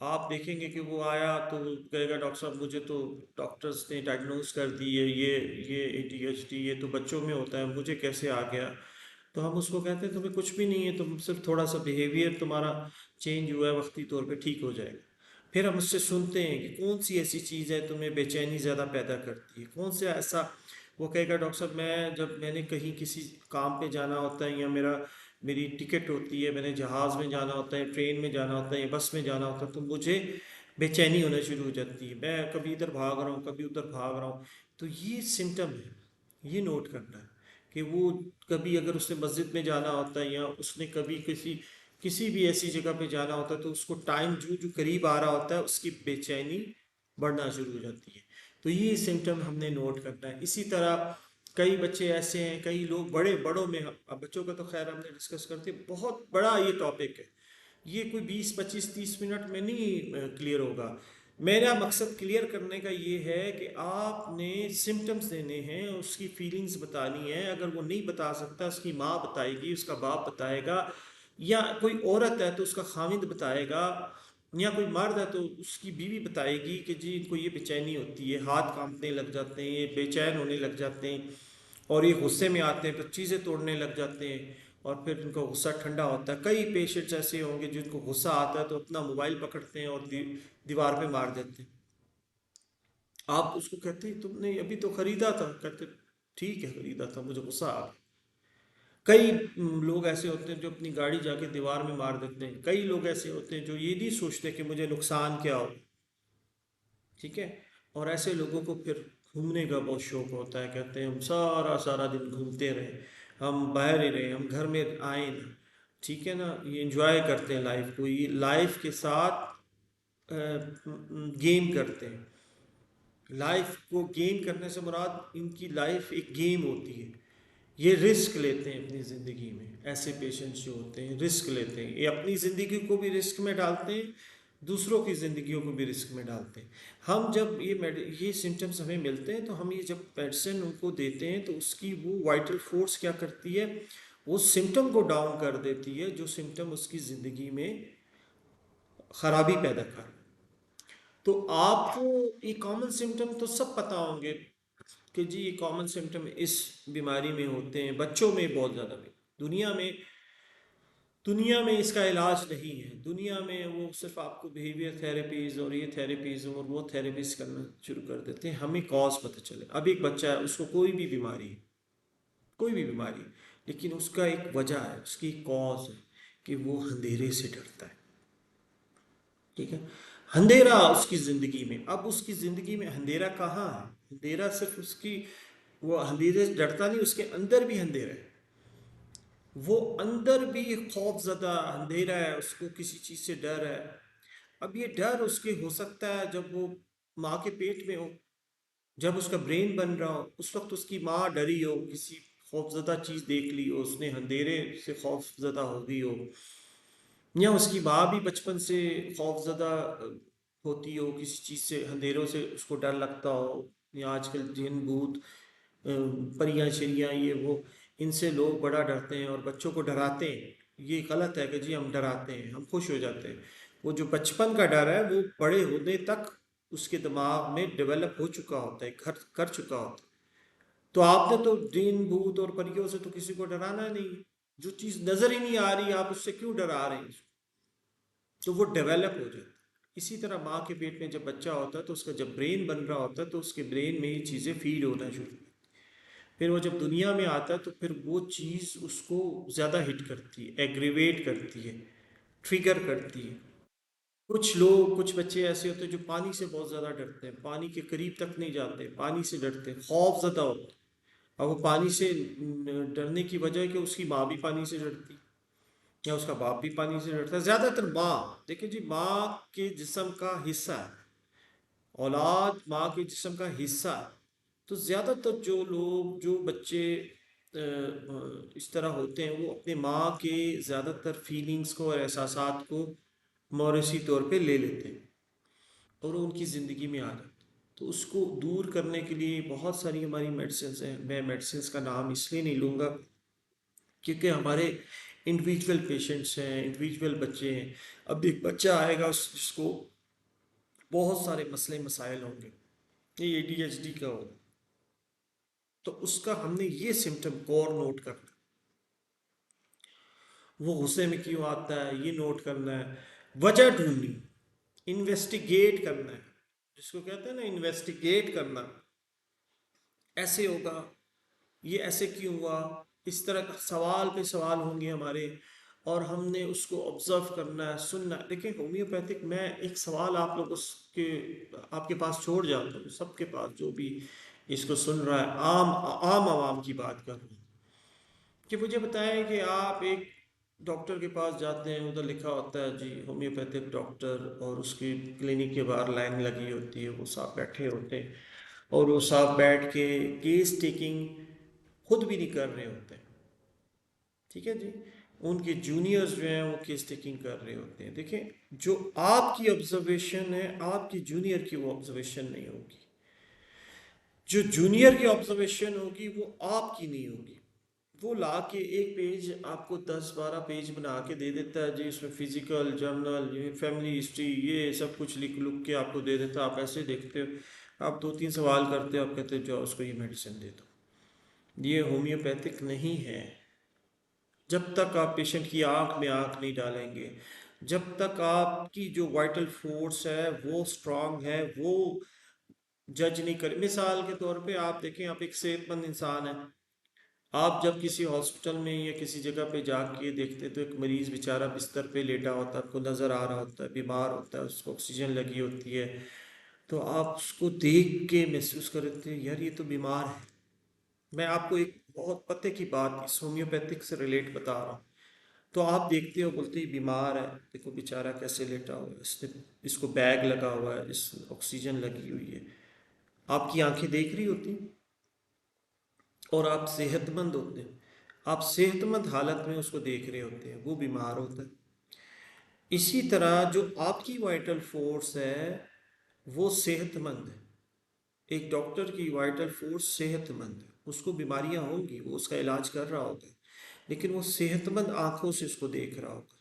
आप देखेंगे कि वो आया तो कहेगा डॉक्टर साहब मुझे तो डॉक्टर्स ने डायग्नोज कर दी है ये एडीएचडी, ये तो बच्चों में होता है, मुझे कैसे आ गया। तो हम उसको कहते हैं तुम्हें कुछ भी नहीं है, तुम सिर्फ थोड़ा सा बिहेवियर तुम्हारा चेंज हुआ है, वक्ती तौर पे ठीक हो जाएगा। फिर हम उससे सुनते हैं कि कौन सी ऐसी चीज़ है तुम्हें बेचैनी ज़्यादा पैदा करती है, कौन सा ऐसा। वो कहेगा डॉक्टर साहब मैं जब मैंने कहीं किसी काम पे जाना होता है, या मेरी टिकट होती है, मैंने जहाज़ में जाना होता है, ट्रेन में जाना होता है या बस में जाना होता है, तो मुझे बेचैनी होना शुरू हो जाती है, मैं कभी इधर भाग रहा हूँ कभी उधर भाग रहा हूँ। तो ये सिम्टम है, ये नोट करना है कि वो कभी अगर उसने मस्जिद में जाना होता है या उसने कभी किसी किसी भी ऐसी जगह पे जाना होता है, तो उसको टाइम जो जो करीब आ रहा होता है उसकी बेचैनी बढ़ना शुरू हो जाती है। तो ये सिम्टम हमने नोट करना है। इसी तरह कई बच्चे ऐसे हैं, कई लोग बड़ों में, अब बच्चों का तो खैर हमने डिस्कस करते हैं, बहुत बड़ा ये टॉपिक है, ये कोई 20 25 30 मिनट में नहीं क्लियर होगा। मेरा मकसद क्लियर करने का ये है कि आपने सिम्टम्स देने हैं, उसकी फीलिंग्स बतानी है। अगर वो नहीं बता सकता, उसकी माँ बताएगी, उसका बाप बताएगा, या कोई औरत है तो उसका खामिद बताएगा, या कोई मर्द है तो उसकी बीवी बताएगी कि जी इनको ये बेचैनी होती है, हाथ कांपने लग जाते हैं, ये बेचैन होने लग जाते हैं, और ये गुस्से में आते हैं तो चीज़ें तोड़ने लग जाते हैं, और फिर उनका गुस्सा ठंडा होता है। कई पेशेंट्स ऐसे होंगे जिनको गुस्सा आता है तो अपना मोबाइल पकड़ते हैं और दीवार पे मार देते हैं। आप उसको कहते हैं तुमने अभी तो खरीदा था, कहते ठीक है खरीदा था, मुझे गुस्सा आ गया। कई लोग ऐसे होते हैं जो अपनी गाड़ी जाके दीवार में मार देते हैं। कई लोग ऐसे होते हैं जो ये नहीं सोचते कि मुझे नुकसान क्या हो, ठीक है। और ऐसे लोगों को फिर घूमने का बहुत शौक होता है, कहते हैं हम सारा सारा दिन घूमते रहे, हम बाहर ही रहे, हम घर में आए ना, ठीक है ना। ये एंजॉय करते हैं लाइफ को, ये लाइफ के साथ गेम करते हैं। लाइफ को गेम करने से मुराद इनकी लाइफ एक गेम होती है। ये रिस्क लेते हैं अपनी ज़िंदगी में, ऐसे पेशेंट्स जो होते हैं रिस्क लेते हैं, ये अपनी ज़िंदगी को भी रिस्क में डालते हैं, दूसरों की ज़िंदगियों को भी रिस्क में डालते हैं। हम जब ये सिम्टम्स हमें मिलते हैं तो हम ये जब मेडिसिन उनको देते हैं तो उसकी वो वाइटल फोर्स क्या करती है, वो सिम्टम को डाउन कर देती है, जो सिम्टम उसकी ज़िंदगी में ख़राबी पैदा कर। तो आपको ये कॉमन सिम्टम तो सब पता होंगे कि जी ये कॉमन सिम्टम इस बीमारी में होते हैं, बच्चों में बहुत ज़्यादा भी, दुनिया में दुनिया में इसका इलाज नहीं है। दुनिया में वो सिर्फ आपको बिहेवियर थेरेपीज और ये थेरेपीज और वो थेरेपीज करना शुरू कर देते हैं, हमें कॉज पता चले। अब एक बच्चा है, उसको कोई भी बीमारी है, कोई भी बीमारी, लेकिन उसका एक वजह है, उसकी कॉज है कि वो अंधेरे से डरता है। ठीक है, अंधेरा उसकी जिंदगी में, अब उसकी जिंदगी में अंधेरा कहाँ है? अंधेरा सिर्फ उसकी, वो अंधेरे से डरता नहीं, उसके अंदर भी अंधेरा है। वो अंदर भी खौफ ज़दा अंधेरा है, उसको किसी चीज़ से डर है। अब ये डर उसके हो सकता है जब वो माँ के पेट में हो, जब उसका ब्रेन बन रहा हो, उस वक्त उसकी माँ डरी हो, किसी खौफजदा चीज़ देख ली हो, उसने अंधेरे से खौफजदा हो गई हो, या उसकी माँ भी बचपन से खौफजदा होती हो, किसी चीज़ से, अंधेरों से उसको डर लगता हो, या आजकल जिन भूत परियां शरियां ये वो, इनसे लोग बड़ा डरते हैं और बच्चों को डराते हैं। ये गलत है कि जी हम डराते हैं, हम खुश हो जाते हैं। वो जो बचपन का डर है वो बड़े होने तक उसके दिमाग में डेवलप हो चुका होता है, कर कर चुका होता है। तो आपने तो जिन भूत और परियों से तो किसी को डराना नहीं है। जो चीज़ नज़र ही नहीं आ रही, आप उससे क्यों डरा रहे हैं? तो वो डेवलप हो जाता है। इसी तरह माँ के पेट में जब बच्चा होता है तो उसका जब ब्रेन बन रहा होता है तो उसके ब्रेन में ये चीज़ें फीड होना शुरू होती हैं। फिर वो जब दुनिया में आता है तो फिर वो चीज़ उसको ज़्यादा हिट करती है, एग्रीवेट करती है, ट्रिगर करती है। कुछ लोग, कुछ बच्चे ऐसे होते हैं जो पानी से बहुत ज़्यादा डरते हैं, पानी के करीब तक नहीं जाते, पानी से डरते हैं, खौफ ज़्यादा होता है। अब वो पानी से डरने की वजह है कि उसकी माँ भी पानी से डरती है, या उसका बाप भी पानी से डरता है। ज़्यादातर माँ, देखिए जी, माँ के जिस्म का हिस्सा है, औलाद माँ के जिस्म का हिस्सा है। तो ज़्यादातर जो लोग, जो बच्चे इस तरह होते हैं, वो अपने माँ के ज़्यादातर फीलिंग्स को और एहसासात को मौरूसी तौर पे ले लेते हैं और वो उनकी ज़िंदगी में आ जाते हैं। तो उसको दूर करने के लिए बहुत सारी हमारी मेडिसिन हैं। मैं मेडिसिन का नाम इसलिए नहीं लूँगा क्योंकि हमारे इंडिविजुअल पेशेंट्स हैं, इंडिविजुअल बच्चे हैं। अब एक बच्चा आएगा जिसको बहुत सारे मसले मसाइल होंगे, ये ADHD का हो, तो उसका हमने ये सिम्टम कोर नोट करना, वो गुस्से में क्यों आता है ये नोट करना है, वजह ढूंढनी, इन्वेस्टिगेट करना है, जिसको कहते हैं ना इन्वेस्टिगेट करना। ऐसे होगा, ये ऐसे क्यों हुआ, इस तरह का सवाल पे सवाल होंगे हमारे, और हमने उसको ऑब्जर्व करना है, सुनना है। देखिए होम्योपैथिक, मैं एक सवाल आप लोगों के, आपके पास छोड़ जाता हूँ, सबके पास, जो भी इसको सुन रहा है, आम आम आवाम की बात कर रहा हूँ, कि मुझे बताएं कि आप एक डॉक्टर के पास जाते हैं, उधर लिखा होता है जी होम्योपैथिक डॉक्टर, और उसकी क्लिनिक के बाहर लाइन लगी होती है, वो साहब बैठे होते हैं, और वो साहब बैठ के केस टेकिंग खुद भी नहीं कर रहे होते। ठीक है जी, उनके जूनियर्स जो हैं वो केस टेकिंग कर रहे होते हैं। देखें, जो आपकी ऑब्जर्वेशन है, आपकी जूनियर की वो ऑब्जर्वेशन नहीं होगी। जो जूनियर की ऑब्जर्वेशन होगी वो आपकी नहीं होगी। वो ला के एक पेज आपको 10-12 पेज बना के दे देता है जी, इसमें फिजिकल जर्नल, ये फैमिली हिस्ट्री, ये सब कुछ लिख लुक के आपको दे देता है। आप ऐसे देखते हो, आप 2-3 सवाल करते हो, आप कहते हो जाओ उसको ये मेडिसिन दे दो। ये होम्योपैथिक नहीं है। जब तक आप पेशेंट की आंख में आंख नहीं डालेंगे, जब तक आपकी जो वाइटल फोर्स है वो स्ट्रांग है, वो जज नहीं करे। मिसाल के तौर पे आप देखें, आप एक सेहतमंद इंसान है, आप जब किसी हॉस्पिटल में या किसी जगह पे जाके देखते तो एक मरीज़ बेचारा बिस्तर पे लेटा होता है, आपको नज़र आ रहा होता है, बीमार होता है, उसको ऑक्सीजन लगी होती है, तो आप उसको देख के महसूस करते हैं यार ये तो बीमार है। मैं आपको एक बहुत पते की बात इस होम्योपैथिक से रिलेट बता रहा हूँ। तो आप देखते हो, बोलते ही बीमार है, देखो बेचारा कैसे लेटा हुआ है, इसने, इसको बैग लगा हुआ है, इस ऑक्सीजन लगी हुई है। आपकी आंखें देख रही होती हैं और आप सेहतमंद होते हैं, आप सेहतमंद हालत में उसको देख रहे होते हैं, वो बीमार होता है। इसी तरह जो आपकी वाइटल फोर्स है वो सेहतमंद है। एक डॉक्टर की वाइटल फोर्स सेहतमंद है, उसको बीमारियां होंगी, वो उसका इलाज कर रहा होगा, लेकिन वो सेहतमंद आंखों से उसको देख रहा होगा।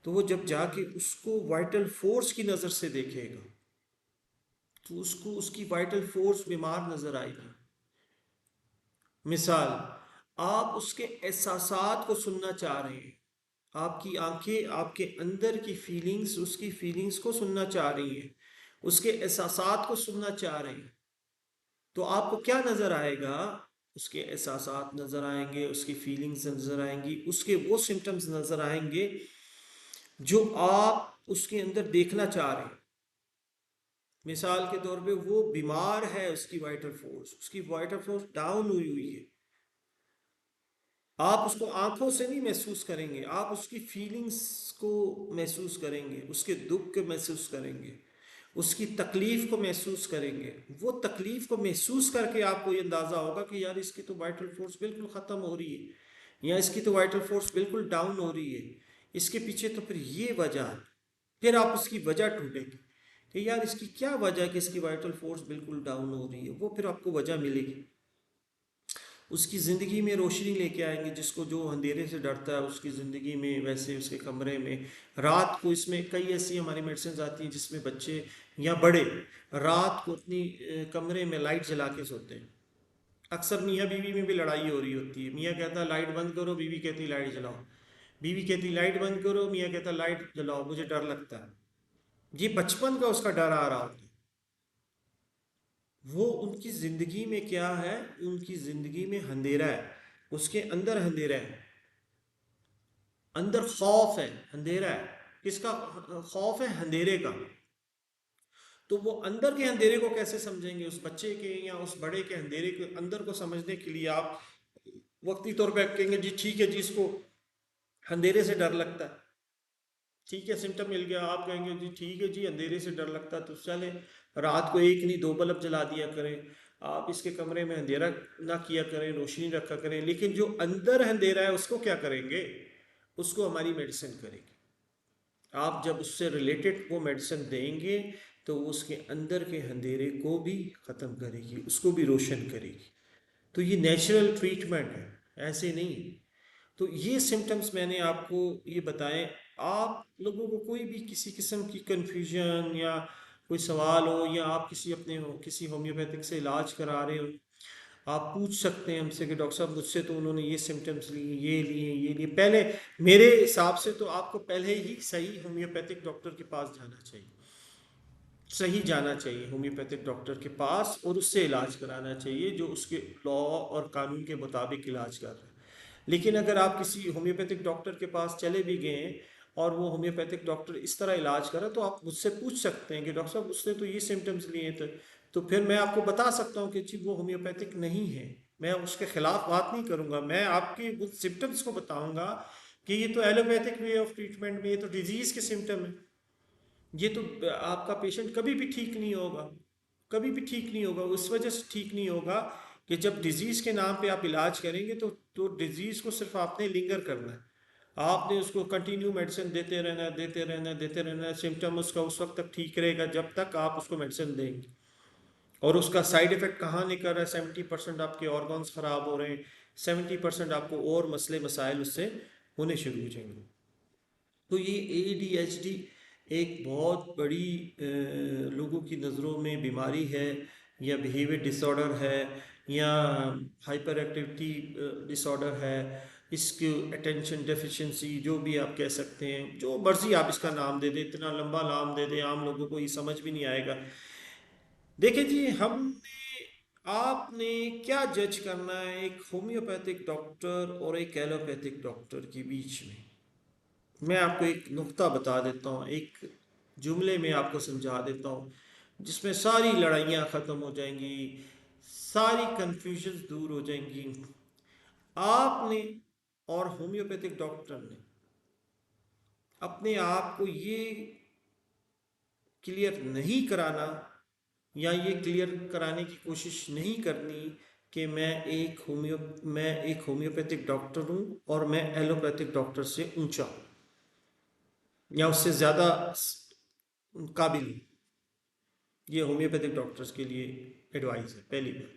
तो वो जब जाके उसको वाइटल फोर्स की नज़र से देखेगा तो उसको उसकी वाइटल फोर्स बीमार नज़र आएगी। मिसाल, आप उसके एहसासात को सुनना चाह रहे हैं, आपकी आंखें आपके अंदर की फीलिंग्स, उसकी फीलिंग्स को सुनना चाह रही हैं, उसके एहसासात को सुनना चाह रही हैं। तो आपको क्या नज़र आएगा? उसके एहसासात नज़र आएंगे, उसकी फीलिंग्स नज़र आएंगी, उसके वो सिम्टम्स नज़र आएंगे जो आप उसके अंदर देखना चाह रहे हैं। मिसाल के तौर पे वो बीमार है, उसकी वाइटल फोर्स डाउन हुई हुई है। आप उसको आंखों से नहीं महसूस करेंगे, आप उसकी फीलिंग्स को महसूस करेंगे, उसके दुख को महसूस करेंगे, उसकी तकलीफ को महसूस करेंगे। वो तकलीफ को महसूस करके आपको ये अंदाज़ा होगा कि यार इसकी तो वाइटल फोर्स बिल्कुल ख़त्म हो रही है, या इसकी तो वाइटल फोर्स बिल्कुल डाउन हो रही है, इसके पीछे तो फिर ये वजह है। फिर आप उसकी वजह ढूंढेंगे कि यार इसकी क्या वजह है कि इसकी वाइटल फोर्स बिल्कुल डाउन हो रही है। वो फिर आपको वजह मिलेगी। उसकी ज़िंदगी में रोशनी लेके आएंगे। जिसको जो अंधेरे से डरता है, उसकी ज़िंदगी में वैसे उसके कमरे में रात को, इसमें कई ऐसी हमारी मेडिसिन आती हैं जिसमें बच्चे या बड़े रात को अपनी कमरे में लाइट जला के सोते हैं। अक्सर मियाँ बीवी में भी लड़ाई हो रही होती है। मियाँ कहता है लाइट बंद करो, बीवी कहती है लाइट जलाओ। बीवी कहती लाइट बंद करो, मियाँ कहता लाइट जलाओ, मुझे डर लगता है। ये बचपन का उसका डर आ रहा होता है। वो उनकी ज़िंदगी में क्या है? उनकी ज़िंदगी में अंधेरा है, उसके अंदर अंधेरा है, अंदर खौफ है, अंधेरा है। किसका खौफ है? अंधेरे का। तो वो अंदर के अंधेरे को कैसे समझेंगे? उस बच्चे के या उस बड़े के अंधेरे के अंदर को समझने के लिए आप वक्ती तौर पे कहेंगे जी ठीक है जी, इसको अंधेरे से डर लगता है, ठीक है, सिम्टम मिल गया। आप कहेंगे जी ठीक है जी, अंधेरे से डर लगता है तो चले रात को एक नहीं दो बल्ब जला दिया करें, आप इसके कमरे में अंधेरा ना किया करें, रोशनी रखा करें। लेकिन जो अंदर अंधेरा है उसको क्या करेंगे? उसको हमारी मेडिसिन करेगी। आप जब उससे रिलेटेड वो मेडिसिन देंगे तो वो उसके अंदर के अंधेरे को भी ख़त्म करेगी, उसको भी रोशन करेगी। तो ये नेचुरल ट्रीटमेंट है, ऐसे नहीं। तो ये सिम्टम्स मैंने आपको ये बताएं। आप लोगों को कोई भी किसी किस्म की कन्फ्यूजन या कोई सवाल हो, या आप किसी होम्योपैथिक से इलाज करा रहे हो, आप पूछ सकते हैं हमसे कि डॉक्टर साहब मुझसे तो उन्होंने ये सिम्टम्स लिए, ये लिए पहले। मेरे हिसाब से तो आपको पहले ही सही होम्योपैथिक डॉक्टर के पास जाना चाहिए, सही जाना चाहिए होम्योपैथिक डॉक्टर के पास, और उससे इलाज कराना चाहिए जो उसके लॉ और कानून के मुताबिक इलाज कर रहे हैं। लेकिन अगर आप किसी होम्योपैथिक डॉक्टर के पास चले भी गए और वो होम्योपैथिक डॉक्टर इस तरह इलाज करे, तो आप मुझसे पूछ सकते हैं कि डॉक्टर साहब उसने तो ये सिम्टम्स लिए थे। तो फिर मैं आपको बता सकता हूँ कि जी वो होम्योपैथिक नहीं है। मैं उसके खिलाफ बात नहीं करूँगा, मैं आपके उस सिम्टम्स को बताऊँगा कि ये तो एलोपैथिक वे ऑफ ट्रीटमेंट में, ये तो डिजीज़ के सिम्टम है। ये तो आपका पेशेंट कभी भी ठीक नहीं होगा, कभी भी ठीक नहीं होगा। उस वजह से ठीक नहीं होगा कि जब डिजीज़ के नाम पे आप इलाज करेंगे तो डिजीज़ को सिर्फ आपने लिंगर करना है, आपने उसको कंटिन्यू मेडिसिन देते रहना है, देते रहना है, देते रहना है। सिम्टम उसका उस वक्त तक ठीक रहेगा जब तक आप उसको मेडिसिन देंगे। और उसका साइड इफ़ेक्ट कहाँ निकल रहा है? 70% आपके ऑर्गन्स ख़राब हो रहे हैं, 70% आपको और मसले मसाइल उससे होने शुरू हो जाएंगे। तो ये ADHD एक बहुत बड़ी लोगों की नज़रों में बीमारी है, या बिहेवियर डिसऑर्डर है, या हाइपर एक्टिविटी डिसऑर्डर है। इसके अटेंशन डेफिशिएंसी जो भी आप कह सकते हैं, जो मर्जी आप इसका नाम दे दें, इतना लंबा नाम दे दें आम लोगों को ये समझ भी नहीं आएगा। देखिए जी, हमने आपने क्या जज करना है एक होम्योपैथिक डॉक्टर और एक एलोपैथिक डॉक्टर के बीच में? मैं आपको एक नुक्ता बता देता हूँ, एक जुमले में आपको समझा देता हूँ जिसमें सारी लड़ाइयाँ ख़त्म हो जाएंगी, सारी कन्फ्यूजन्स दूर हो जाएंगी। आपने और होम्योपैथिक डॉक्टर ने अपने आप को ये क्लियर नहीं कराना, या ये क्लियर कराने की कोशिश नहीं करनी कि मैं एक होम्योपैथिक डॉक्टर हूँ और मैं एलोपैथिक डॉक्टर से ऊंचा हूँ या उससे ज़्यादा काबिल हूँ। ये होम्योपैथिक डॉक्टर्स के लिए एडवाइस है पहली बात।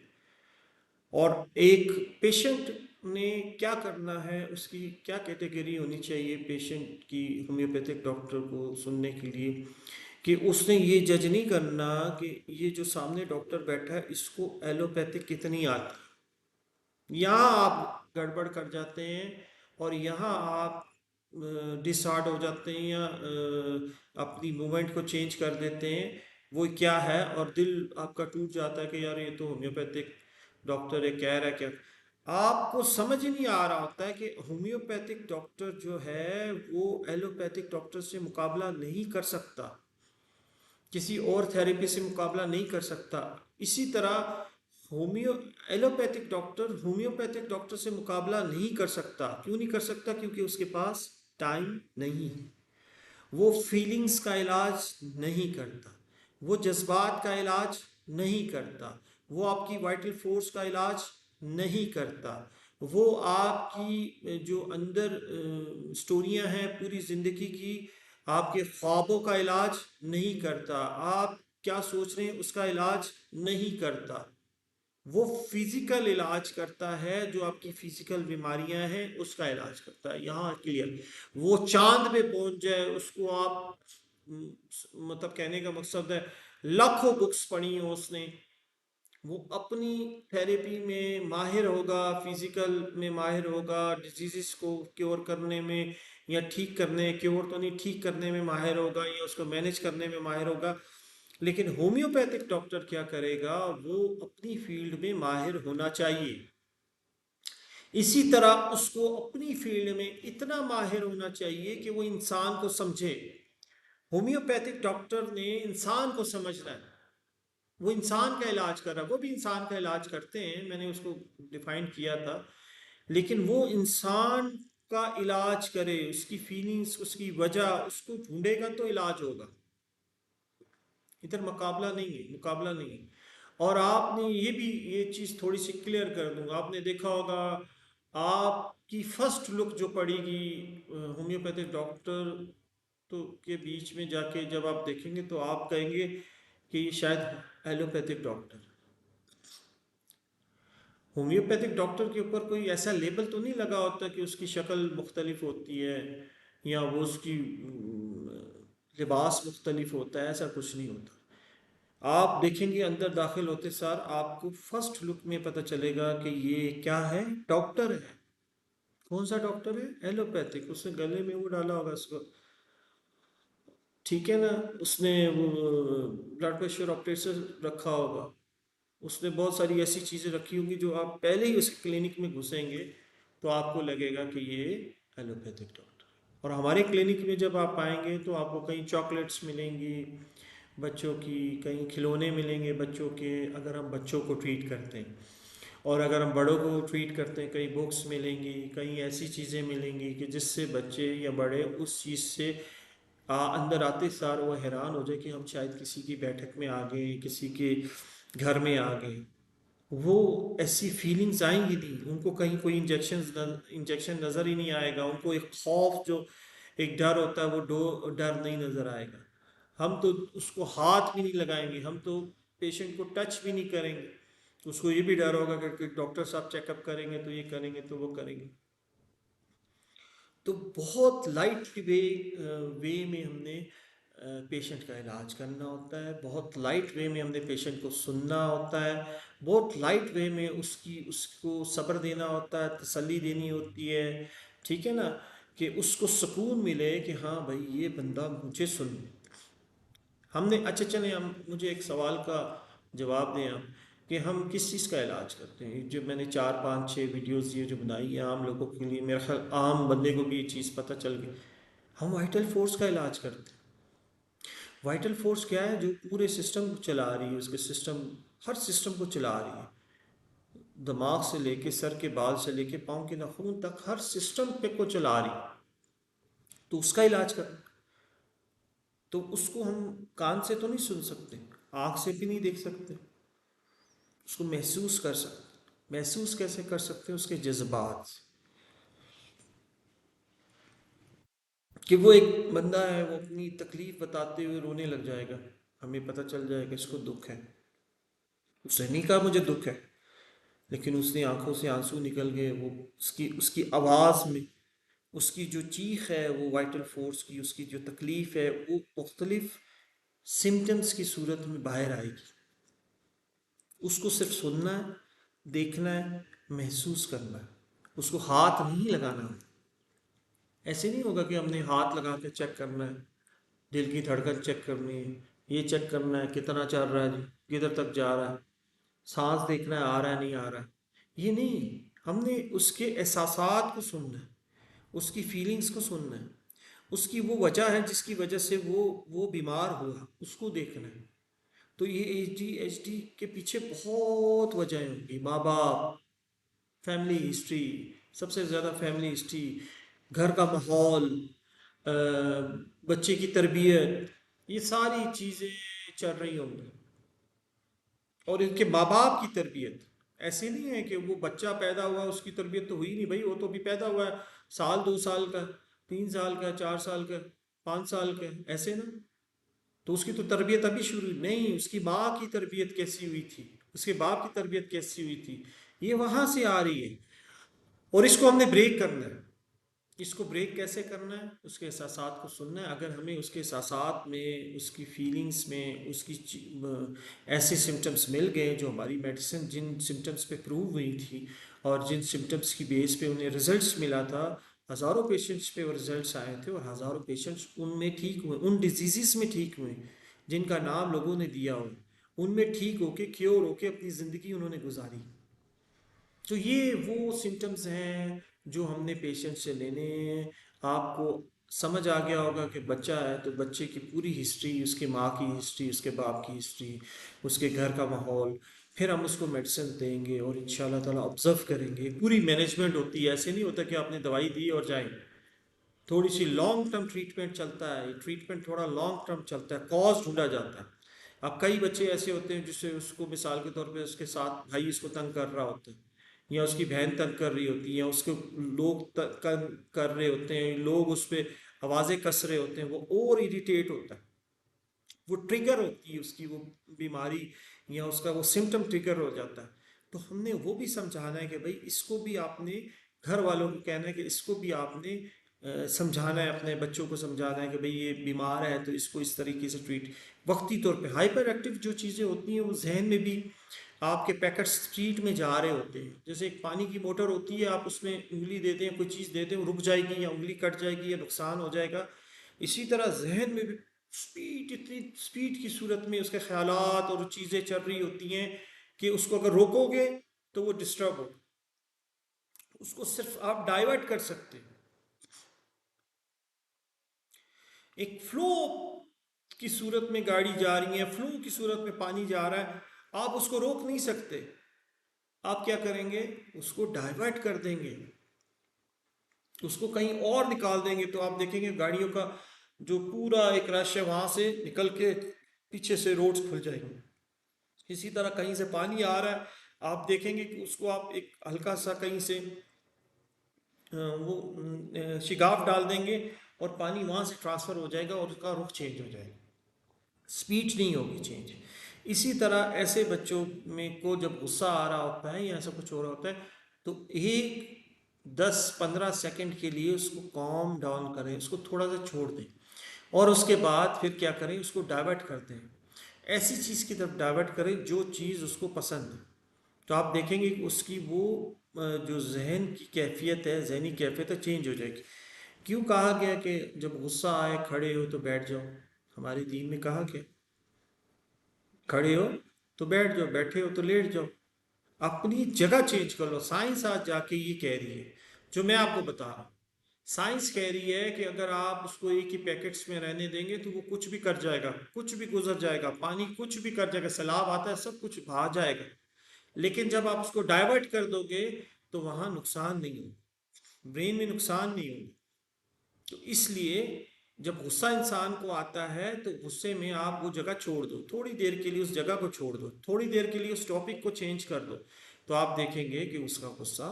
और एक पेशेंट ने क्या करना है, उसकी क्या कैटेगरी होनी चाहिए पेशेंट की होम्योपैथिक डॉक्टर को सुनने के लिए, कि उसने ये जज नहीं करना कि ये जो सामने डॉक्टर बैठा है इसको एलोपैथिक कितनी आती है। यहाँ आप गड़बड़ कर जाते हैं, और यहाँ आप डिसहार्ड हो जाते हैं या अपनी मूवमेंट को चेंज कर देते हैं, वो क्या है, और दिल आपका टूट जाता है कि यार ये तो होम्योपैथिक डॉक्टर है कह रहा है क्या। आपको समझ ही नहीं आ रहा होता है कि होम्योपैथिक डॉक्टर जो है वो एलोपैथिक डॉक्टर से मुकाबला नहीं कर सकता, किसी और थेरेपी से मुकाबला नहीं कर सकता। इसी तरह homeo allopathic doctor homeopathic doctor से मुकाबला नहीं कर सकता। क्यों नहीं कर सकता? क्योंकि उसके पास टाइम नहीं है। वो फीलिंग्स का इलाज नहीं करता, वो जज्बात का इलाज नहीं करता, वो आपकी वाइटल फोर्स का इलाज नहीं करता, वो आपकी जो अंदर स्टोरियां हैं पूरी ज़िंदगी की, आपके ख्वाबों का इलाज नहीं करता, आप क्या सोच रहे हैं उसका इलाज नहीं करता। वो फिजिकल इलाज करता है, जो आपकी फिजिकल बीमारियां हैं उसका इलाज करता है। यहाँ क्लियर, वो चांद पे पहुंच जाए उसको आप मतलब कहने का मकसद है लाखों बुक्स पढ़ी हो उसने, वो अपनी थेरेपी में माहिर होगा, फिजिकल में माहिर होगा, डिजीज़ को क्योर करने में या ठीक करने, क्योर तो नहीं, ठीक करने में माहिर होगा या उसको मैनेज करने में माहिर होगा। लेकिन होम्योपैथिक डॉक्टर क्या करेगा? वो अपनी फील्ड में माहिर होना चाहिए। इसी तरह उसको अपनी फील्ड में इतना माहिर होना चाहिए कि वो इंसान को समझे। होम्योपैथिक डॉक्टर ने इंसान को समझना है, वो इंसान का इलाज कर रहा है। वो भी इंसान का इलाज करते हैं, मैंने उसको डिफाइन किया था, लेकिन वो इंसान का इलाज करे, उसकी फीलिंग्स, उसकी वजह उसको ढूंढेगा तो इलाज होगा। इधर मुकाबला नहीं है, मुकाबला नहीं है। और आपने ये भी, ये चीज़ थोड़ी सी क्लियर कर दूंगा, आपने देखा होगा आपकी फर्स्ट लुक जो पड़ेगी होम्योपैथिक डॉक्टर तो के बीच में जाके जब आप देखेंगे तो आप कहेंगे कि ये शायद एलोपैथिक डॉक्टर। होम्योपैथिक डॉक्टर के ऊपर कोई ऐसा लेबल तो नहीं लगा होता कि उसकी शक्ल मुख्तलिफ होती है या वो उसकी लिबास मुख्तलिफ होता है, ऐसा कुछ नहीं होता। आप देखेंगे अंदर दाखिल होते सार आपको फर्स्ट लुक में पता चलेगा कि ये क्या है, डॉक्टर है। कौन सा डॉक्टर है? एलोपैथिक। उसने गले में वो डाला होगा उसको, ठीक है ना, उसने वो ब्लड प्रेशर ऑपरेशन रखा होगा, उसने बहुत सारी ऐसी चीज़ें रखी होंगी जो आप पहले ही उसके क्लिनिक में घुसेंगे तो आपको लगेगा कि ये एलोपैथिक डॉक्टर है। और हमारे क्लिनिक में जब आप आएंगे तो आपको कहीं चॉकलेट्स मिलेंगी बच्चों की, कहीं खिलौने मिलेंगे बच्चों के, अगर हम बच्चों को ट्रीट करते हैं। और अगर हम बड़ों को ट्रीट करते हैं, कई बुक्स मिलेंगी, कई ऐसी चीज़ें मिलेंगी कि जिससे बच्चे या बड़े उस चीज़ से अंदर आते सार वो हैरान हो जाए कि हम शायद किसी की बैठक में आ गए, किसी के घर में आ गए। वो ऐसी फीलिंग्स आएंगी नहीं उनको, कहीं कोई इंजेक्शन नज़र ही नहीं आएगा उनको, एक खौफ जो एक डर होता है वो डर नहीं नज़र आएगा। हम तो उसको हाथ भी नहीं लगाएंगे, हम तो पेशेंट को टच भी नहीं करेंगे। उसको ये भी डर होगा कि डॉक्टर साहब चेकअप करेंगे तो ये करेंगे तो वो करेंगे। तो बहुत लाइट वे में हमने पेशेंट का इलाज करना होता है, बहुत लाइट वे में हमने पेशेंट को सुनना होता है, बहुत लाइट वे में उसको सब्र देना होता है, तसल्ली देनी होती है, ठीक है ना, कि उसको सुकून मिले कि हाँ भाई ये बंदा मुझे सुन। हमने अच्छा चले, हम मुझे एक सवाल का जवाब दें आप, कि हम किस चीज़ का इलाज करते हैं। जो मैंने 4 5 6 वीडियोस ये जो बनाई है आम लोगों के लिए, मेरा ख्याल आम बंदे को भी ये चीज़ पता चल गई। हम वाइटल फोर्स का इलाज करते हैं। वाइटल फोर्स क्या है? जो पूरे सिस्टम को चला रही है, उसके सिस्टम, हर सिस्टम को चला रही है, दिमाग से लेके सर के बाल से लेके पाँव के नाखून तक हर सिस्टम पे को चला रही है, तो उसका इलाज कर। तो उसको हम कान से तो नहीं सुन सकते, आँख से भी नहीं देख सकते, उसको महसूस कर सकते। महसूस कैसे कर सकते हैं? उसके जज्बात से। कि वो एक बंदा है, वो अपनी तकलीफ बताते हुए रोने लग जाएगा, हमें पता चल जाएगा इसको दुख है। उसने नहीं कहा मुझे दुख है, लेकिन उसने आंखों से आंसू निकल गए, वो उसकी उसकी आवाज़ में उसकी जो चीख है वो वाइटल फोर्स की, उसकी जो तकलीफ़ है वो मुख्तलिफ सिम्टम्स की सूरत में बाहर आएगी। उसको सिर्फ सुनना है, देखना है, महसूस करना है, उसको हाथ नहीं लगाना है। ऐसे नहीं होगा कि हमने हाथ लगा के चेक करना है, दिल की धड़कन चेक करनी है, ये चेक करना है कितना चल रहा है जी, किधर तक जा रहा है, सांस देखना है आ रहा है नहीं आ रहा है। ये नहीं, हमने उसके एहसासात को सुनना है, उसकी फीलिंग्स को सुनना है, उसकी वो वजह है जिसकी वजह से वो बीमार हुआ, उसको देखना है। तो ये ADHD के पीछे बहुत वजह होंगी, माँ बाप, फैमिली हिस्ट्री, सबसे ज़्यादा फैमिली हिस्ट्री, घर का माहौल, अ, बच्चे की तरबियत, ये सारी चीज़ें चल रही होंगी। और इनके माँ बाप की तरबियत, ऐसे नहीं है कि वो बच्चा पैदा हुआ उसकी तरबियत तो हुई नहीं, भाई वो तो अभी पैदा हुआ है, साल 2 साल का, 3 साल का, 4 साल का, 5 साल का, ऐसे ना। तो उसकी तो तरबियत अभी शुरू हुई नहीं, उसकी माँ की तरबियत कैसी हुई थी, उसके बाप की तरबियत कैसी हुई थी, ये वहाँ से आ रही है। और इसको हमने ब्रेक करना है। इसको ब्रेक कैसे करना है? उसके एहसासात को सुनना है। अगर हमें उसके एहसासात में, उसकी फीलिंग्स में, ऐसे सिम्टम्स मिल गए जो हमारी मेडिसिन जिन सिम्टम्स पे प्रूव हुई थी और जिन सिम्टम्स की बेस पे उन्हें रिजल्ट्स मिला था, हज़ारों पेशेंट्स पे वो रिजल्ट्स आए थे और हज़ारों पेशेंट्स उनमें ठीक हुए, उन डिजीज़ में ठीक हुए जिनका नाम लोगों ने दिया हो, उनमें ठीक होके, क्योर होके अपनी ज़िंदगी उन्होंने गुजारी। तो ये वो सिम्टम्स हैं जो हमने पेशेंट से लेने हैं। आपको समझ आ गया होगा कि बच्चा है तो बच्चे की पूरी हिस्ट्री, उसके माँ की हिस्ट्री, उसके बाप की हिस्ट्री, उसके घर का माहौल, फिर हम उसको मेडिसिन देंगे और इंशाल्लाह ताला ऑब्जर्व करेंगे। पूरी मैनेजमेंट होती है, ऐसे नहीं होता कि आपने दवाई दी और जाए। थोड़ी सी लॉन्ग टर्म ट्रीटमेंट चलता है, ये ट्रीटमेंट थोड़ा लॉन्ग टर्म चलता है, कॉज ढूंढा जाता है। अब कई बच्चे ऐसे होते हैं जिससे उसको मिसाल के तौर पे उसके साथ भाई इसको तंग कर रहा होता है, या उसकी बहन तंग कर रही होती है, या उसके लोग तंग कर रहे होते हैं, लोग उस पर आवाज़ें कस रहे होते हैं, वो और इरिटेट होता है, वो ट्रिगर होती है उसकी वो बीमारी, या उसका वो सिम्टम ट्रिगर हो जाता है। तो हमने वो भी समझाना है कि भाई इसको भी आपने, घर वालों को कहना है कि इसको भी आपने समझाना है, अपने बच्चों को समझाना है कि भाई ये बीमार है तो इसको इस तरीके से ट्रीट। वक्ती तौर पे हाइपर एक्टिव जो चीज़ें होती हैं वो जहन में भी आपके पैकेट्स स्ट्रीट में जा रहे होते हैं। जैसे एक पानी की मोटर होती है, आप उसमें उंगली देते हैं, कोई चीज़ देते हैं, वो रुक जाएगी या उंगली कट जाएगी या नुकसान हो जाएगा। इसी तरह जहन में भी स्पीड, इतनी स्पीड की सूरत में उसके ख्यालात और चीज़ें चल रही होती हैं कि उसको अगर रोकोगे तो वो डिस्टर्ब हो, उसको सिर्फ आप डाइवर्ट कर सकते हैं। एक फ्लो की सूरत में गाड़ी जा रही है, फ्लो की सूरत में पानी जा रहा है, आप उसको रोक नहीं सकते। आप क्या करेंगे? उसको डाइवर्ट कर देंगे, उसको कहीं और निकाल देंगे, तो आप देखेंगे गाड़ियों का जो पूरा एक रश है वहां से निकल के पीछे से रोड्स खुल जाएंगे। इसी तरह कहीं से पानी आ रहा है, आप देखेंगे कि उसको आप एक हल्का सा कहीं से शिगाफ डाल देंगे और पानी वहां से ट्रांसफर हो जाएगा और उसका रुख चेंज हो जाएगा, स्पीड नहीं होगी चेंज। इसी तरह ऐसे बच्चों में को जब गुस्सा आ रहा होता है या ऐसा कुछ हो रहा होता है, तो एक 10-15 सेकंड के लिए उसको कॉम डाउन करें, उसको थोड़ा सा छोड़ दें और उसके बाद फिर क्या करें, उसको डाइवर्ट कर दें, ऐसी चीज़ की तरफ डाइवर्ट करें जो चीज़ उसको पसंद है। तो आप देखेंगे कि उसकी वो जो जहन की कैफियत है, जहनी कैफियत है, चेंज हो जाएगी। क्यों कहा गया कि जब गुस्सा आए खड़े हो तो बैठ जाओ? हमारे दीन में कहा गया खड़े हो तो बैठ जाओ, बैठे हो तो लेट जाओ, अपनी जगह चेंज कर लो। साइंस आज जाके ये कह रही है जो मैं आपको बता रहा हूँ। साइंस कह रही है कि अगर आप उसको एक ही पैकेट्स में रहने देंगे तो वो कुछ भी कर जाएगा, कुछ भी गुजर जाएगा, पानी कुछ भी कर जाएगा, सैलाब आता है सब कुछ बहा जाएगा। लेकिन जब आप उसको डाइवर्ट कर दोगे तो वहां नुकसान नहीं होगा, ब्रेन में नुकसान नहीं होगा। तो इसलिए जब गुस्सा इंसान को आता है तो गुस्से में आप वो जगह छोड़ दो, थोड़ी देर के लिए उस जगह को छोड़ दो, थोड़ी देर के लिए उस टॉपिक को चेंज कर दो, तो आप देखेंगे कि उसका गुस्सा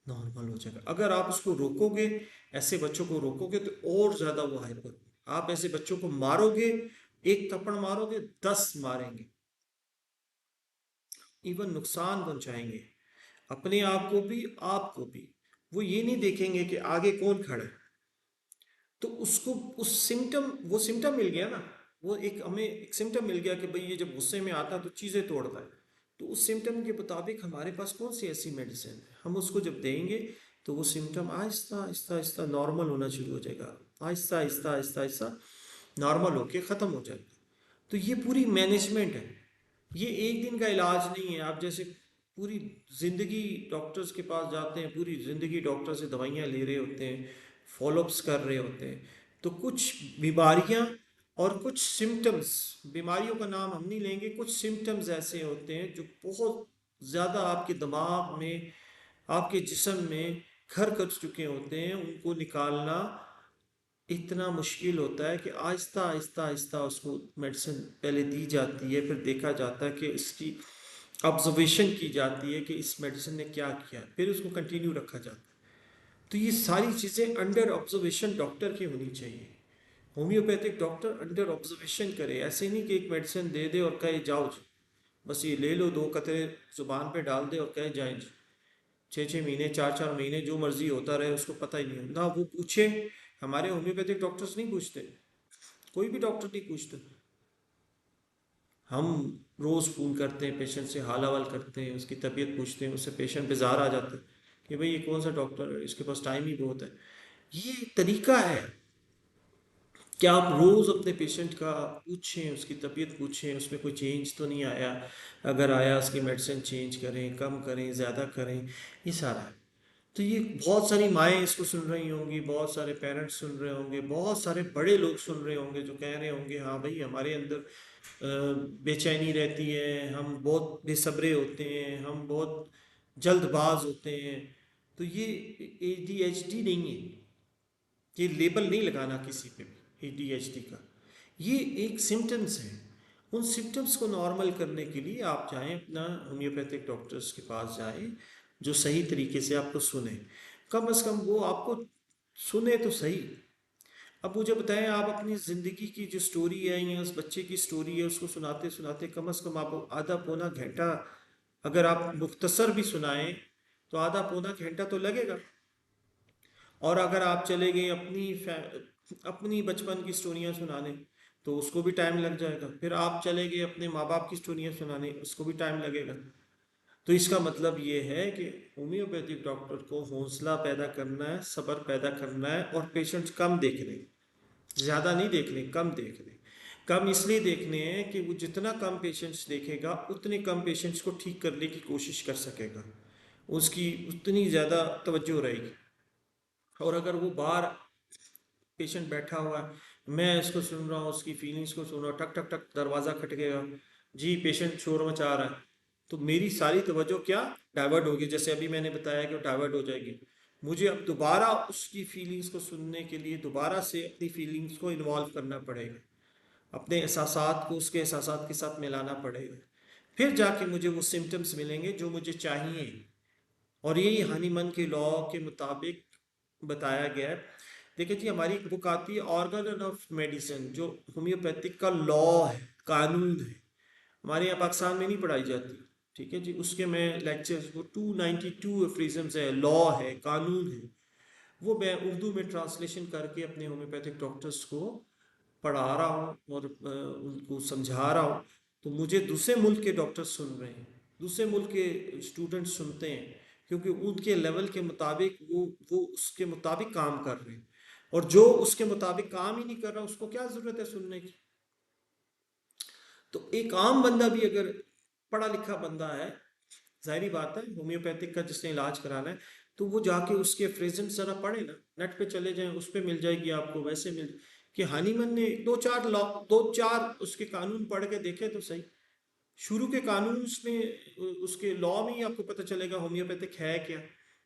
नॉर्मल हो जाएगा। अगर आप उसको रोकोगे, ऐसे बच्चों को रोकोगे तो और ज़्यादा वो हाइपर, आप ऐसे बच्चों को मारोगे, एक थप्पड़ मारोगे 10 मारेंगे, इवन नुकसान पहुंचाएंगे अपने आप को भी, आपको भी। वो ये नहीं देखेंगे कि आगे कौन खड़ा है। तो उसको उस सिम्टम, वो सिम्टम मिल गया ना, वो एक हमें एक सिम्टम मिल गया कि भाई ये जब गुस्से में आता है तो चीज़ें तोड़ता है। तो उस सिम्टम के मुताबिक हमारे पास कौन सी ऐसी मेडिसिन है, हम उसको जब देंगे तो वो सिम्टम आहिस्ता आहिस्ता आहिस्ता नॉर्मल होना शुरू हो जाएगा, आहिस्ता आहिस्ता आहिस्ता आहिस्ता नॉर्मल होके ख़त्म हो जाएगा। तो ये पूरी मैनेजमेंट है, ये एक दिन का इलाज नहीं है। आप जैसे पूरी ज़िंदगी डॉक्टर्स के पास जाते हैं, पूरी ज़िंदगी डॉक्टर से दवाइयाँ ले रहे होते हैं, फॉलोअप्स कर रहे होते हैं, तो कुछ बीमारियाँ और कुछ सिम्टम्स, बीमारियों का नाम हम नहीं लेंगे, कुछ सिम्टम्स ऐसे होते हैं जो बहुत ज़्यादा आपके दिमाग में, आपके जिस्म में घर कर चुके होते हैं, उनको निकालना इतना मुश्किल होता है कि आहिस्ता आहिस्ता आहिस्ता उसको मेडिसिन पहले दी जाती है, फिर देखा जाता है कि इसकी ऑब्जर्वेशन की जाती है कि इस मेडिसिन ने क्या किया, फिर उसको कंटिन्यू रखा जाता है। तो ये सारी चीज़ें अंडर ऑब्जर्वेशन डॉक्टर की होनी चाहिए। होम्योपैथिक डॉक्टर अंडर ऑब्जर्वेशन करे, ऐसे नहीं कि एक मेडिसिन दे दे और कहे जाओ जी, बस ये ले लो, 2 कतरे जुबान पे डाल दे और कहे जाए जी, 6 6 महीने 4 4 महीने जो मर्जी होता रहे, उसको पता ही नहीं हो ना वो पूछे। हमारे होम्योपैथिक डॉक्टर्स नहीं पूछते, कोई भी डॉक्टर नहीं पूछता। हम रोज़ फ़ोन करते हैं पेशेंट से, हाल अहवाल करते हैं, उसकी तबीयत पूछते हैं, उससे पेशेंट बेजार आ जाता है कि भाई ये कौन सा डॉक्टर है, इसके पास टाइम ही बहुत है। ये एक तरीका है कि आप रोज़ अपने पेशेंट का पूछें, उसकी तबीयत पूछें, उसमें कोई चेंज तो नहीं आया, अगर आया उसकी मेडिसिन चेंज करें, कम करें, ज़्यादा करें, ये सारा है। तो ये बहुत सारी माएँ इसको सुन रही होंगी, बहुत सारे पेरेंट्स सुन रहे होंगे, बहुत सारे बड़े लोग सुन रहे होंगे जो कह रहे होंगे हाँ भाई हमारे अंदर बेचैनी रहती है, हम बहुत बेसब्रे होते हैं, हम बहुत जल्दबाज होते हैं। तो ये ADHD नहीं है, ये लेबल नहीं लगाना किसी पे भी ADHD का, ये एक सिम्टम्स है। उन सिम्टम्स को नॉर्मल करने के लिए आप जाएं अपना होम्योपैथिक डॉक्टर्स के पास जाएं, जो सही तरीके से आपको सुने, कम से कम वो आपको सुने तो सही। अब मुझे बताएं, आप अपनी ज़िंदगी की जो स्टोरी है या उस बच्चे की स्टोरी है उसको सुनाते सुनाते कम से कम आप आधा पौना घंटा, अगर आप मुख्तसर भी सुनाएं तो आधा पौना घंटा तो लगेगा। और अगर आप चले गए अपनी बचपन की स्टोरियाँ सुनाने तो उसको भी टाइम लग जाएगा, फिर आप चले गए अपने माँ बाप की स्टोरियाँ सुनाने, उसको भी टाइम लगेगा। तो इसका मतलब ये है कि होम्योपैथिक डॉक्टर को हौसला पैदा करना है, सब्र पैदा करना है, और पेशेंट्स कम देखने, ज़्यादा नहीं देखने, कम देखने। कम इसलिए देखने हैं कि वो जितना कम पेशेंट्स देखेगा उतने कम पेशेंट्स को ठीक करने की कोशिश कर सकेगा, उसकी उतनी ज़्यादा तवज्जो रहेगी। और अगर वो बाहर पेशेंट बैठा हुआ है, मैं इसको सुन रहा हूँ, उसकी फीलिंग्स को सुन रहा हूँ, टक टक टक दरवाज़ा खटकेगा, जी पेशेंट शोर मचा रहा है, तो मेरी सारी तवज्जो क्या डाइवर्ट होगी, जैसे अभी मैंने बताया कि डाइवर्ट हो जाएगी। मुझे अब दोबारा उसकी फीलिंग्स को सुनने के लिए दोबारा से अपनी फीलिंग्स को इन्वॉल्व करना पड़ेगा, अपने एहसासात को उसके एहसासात के साथ मिलाना पड़ेगा, फिर जाके मुझे वो सिम्टम्स मिलेंगे जो मुझे चाहिए। और यही हानीमन के लॉ के मुताबिक बताया गया है। देखिए जी, हमारी एक बुक आती है ऑर्गन ऑफ मेडिसिन, जो होम्योपैथिक का लॉ है, कानून है, हमारे यहाँ पाकिस्तान में नहीं पढ़ाई जाती। ठीक है जी, उसके मैं लेक्चर्स, वो 292 एफ्रीजम्स है, लॉ है, कानून है, वो मैं उर्दू में ट्रांसलेशन करके अपने होम्योपैथिक डॉक्टर्स को पढ़ा रहा हूँ और उनको समझा रहा हूँ। तो मुझे दूसरे मुल्क के डॉक्टर्स सुन रहे हैं, दूसरे मुल्क के स्टूडेंट्स सुनते हैं, क्योंकि उनके लेवल के मुताबिक वो उसके मुताबिक काम कर रहे हैं। और जो उसके मुताबिक काम ही नहीं कर रहा उसको क्या ज़रूरत है सुनने की। तो एक आम बंदा भी अगर पढ़ा लिखा बंदा है, जाहिर बात है होम्योपैथिक का जिसने इलाज कराना है, तो वो जाके उसके फ्रेजेंस ज़रा पढ़े ना, नेट पे चले जाएं, उस पे मिल जाएगी आपको, वैसे मिल कि हानीमन ने दो चार उसके कानून पढ़ के देखे तो सही, शुरू के कानून उसमें उसके लॉ में ही आपको पता चलेगा होम्योपैथिक है क्या।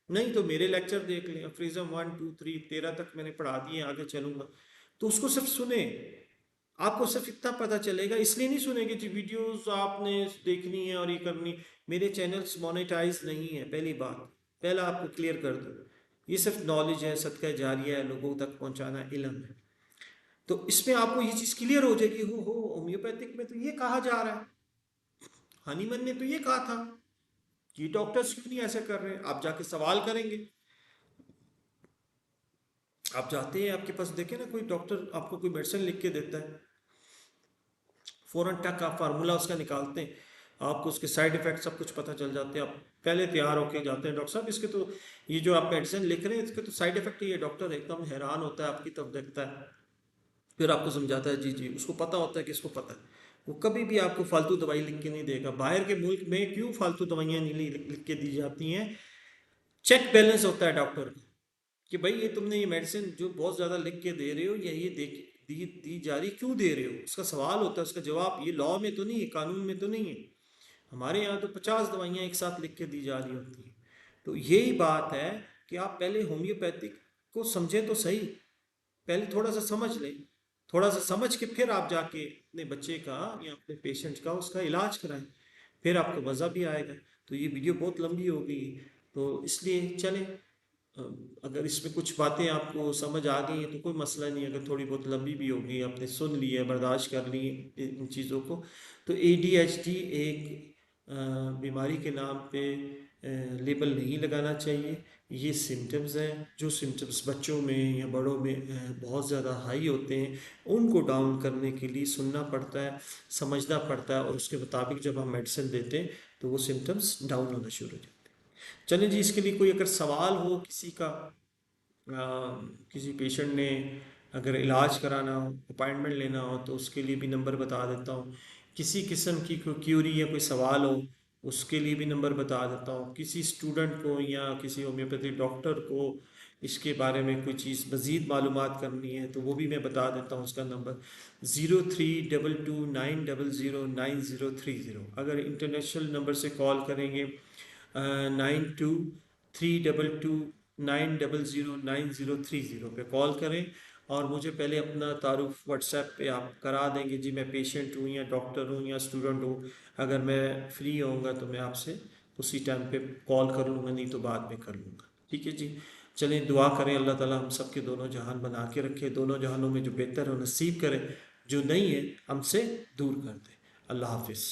नहीं तो मेरे लेक्चर देख लें, फ्रीजम 1 2 3 13 तक मैंने पढ़ा दिए, आगे चलूंगा। तो उसको सिर्फ सुने, आपको सिर्फ इतना पता चलेगा, इसलिए नहीं सुनेंगे जी वीडियोस आपने देखनी है और ये करनी। मेरे चैनल्स मोनेटाइज नहीं है, पहली बात, पहला आपको क्लियर कर दो, ये सिर्फ नॉलेज है, सदका जारिया है, लोगों तक पहुंचाना इल्म है। तो इसमें आपको ये चीज़ क्लियर हो जाएगी, हो होम्योपैथिक में तो ये कहा जा रहा है, हनीमन ने तो ये कहा था, ये डॉक्टर्स क्यों नहीं ऐसे कर रहे हैं। आप जाके सवाल करेंगे, आप जाते हैं आपके पास, देखे ना कोई डॉक्टर आपको कोई मेडिसिन लिख के देता है, फ़ौरन टक आप फार्मूला उसका निकालते हैं, आपको उसके साइड इफ़ेक्ट सब कुछ पता चल जाते हैं, आप पहले तैयार होके जाते हैं, डॉक्टर साहब इसके तो, ये जो आप मेडिसिन लिख रहे हैं इसके तो साइड इफ़ेक्ट ही है, डॉक्टर एकदम हैरान होता है, आपकी तरफ देखता है, फिर आपको समझाता है जी जी, उसको पता होता है, किसको पता है, वो कभी भी आपको फालतू दवाई लिख के नहीं देगा। बाहर के मुल्क में क्यों फालतू दवाइयाँ नहीं लिख के दी जाती हैं? चेक बैलेंस होता है डॉक्टर का, कि भाई ये तुमने ये मेडिसिन जो बहुत ज़्यादा लिख के दे रहे हो, या ये देख दी जा रही क्यों दे रहे हो, उसका सवाल होता है, उसका जवाब, ये लॉ में तो नहीं है, कानून में तो नहीं है। हमारे यहाँ तो 50 दवाइयाँ एक साथ लिख के दी जा रही होती हैं। तो यही बात है कि आप पहले होम्योपैथिक को समझें तो सही, पहले थोड़ा सा समझ लें, थोड़ा सा समझ के फिर आप जाके अपने बच्चे का या अपने पेशेंट का उसका इलाज कराएं, फिर आपको मज़ा भी आएगा। तो ये वीडियो बहुत लंबी हो गई, तो इसलिए चलें, अगर इसमें कुछ बातें आपको समझ आ गई हैं तो कोई मसला नहीं, अगर थोड़ी बहुत लंबी भी होगी, आपने सुन ली है, बर्दाश्त कर ली इन चीज़ों को। तो ADHD एक बीमारी के नाम पे लेबल नहीं लगाना चाहिए। ये सिम्टम्स हैं, जो सिम्टम्स बच्चों में या बड़ों में बहुत ज़्यादा हाई होते हैं, उनको डाउन करने के लिए सुनना पड़ता है, समझना पड़ता है, और उसके मुताबिक जब हम मेडिसिन देते हैं तो वो सिम्टम्स डाउन होना शुरू हो जाते हैं। चलें जी, इसके लिए कोई अगर सवाल हो किसी का, किसी पेशेंट ने अगर इलाज कराना हो, अपॉइंटमेंट लेना हो, तो उसके लिए भी नंबर बता देता हूँ। किसी किस्म की कोई क्यूरी या कोई सवाल हो, उसके लिए भी नंबर बता देता हूँ। किसी स्टूडेंट को या किसी होम्योपैथिक डॉक्टर को इसके बारे में कोई चीज़ मज़ीद मालूमात करनी है तो वो भी मैं बता देता हूँ। उसका नंबर 0322900930। अगर इंटरनेशनल नंबर से कॉल करेंगे 923229009030 पे कॉल करें, और मुझे पहले अपना तारुफ व्हाट्सएप पे आप करा देंगे जी, मैं पेशेंट हूँ या डॉक्टर हूँ या स्टूडेंट हूँ। अगर मैं फ्री होऊंगा तो मैं आपसे उसी टाइम पे कॉल कर लूँगा, नहीं तो बाद में कर लूँगा। ठीक है जी। चलें, दुआ करें अल्लाह ताला हम सब के दोनों जहान बना के रखे, दोनों जहानों में जो बेहतर हो नसीब करे, जो नहीं है हमसे दूर कर दे। अल्लाह हाफिज़।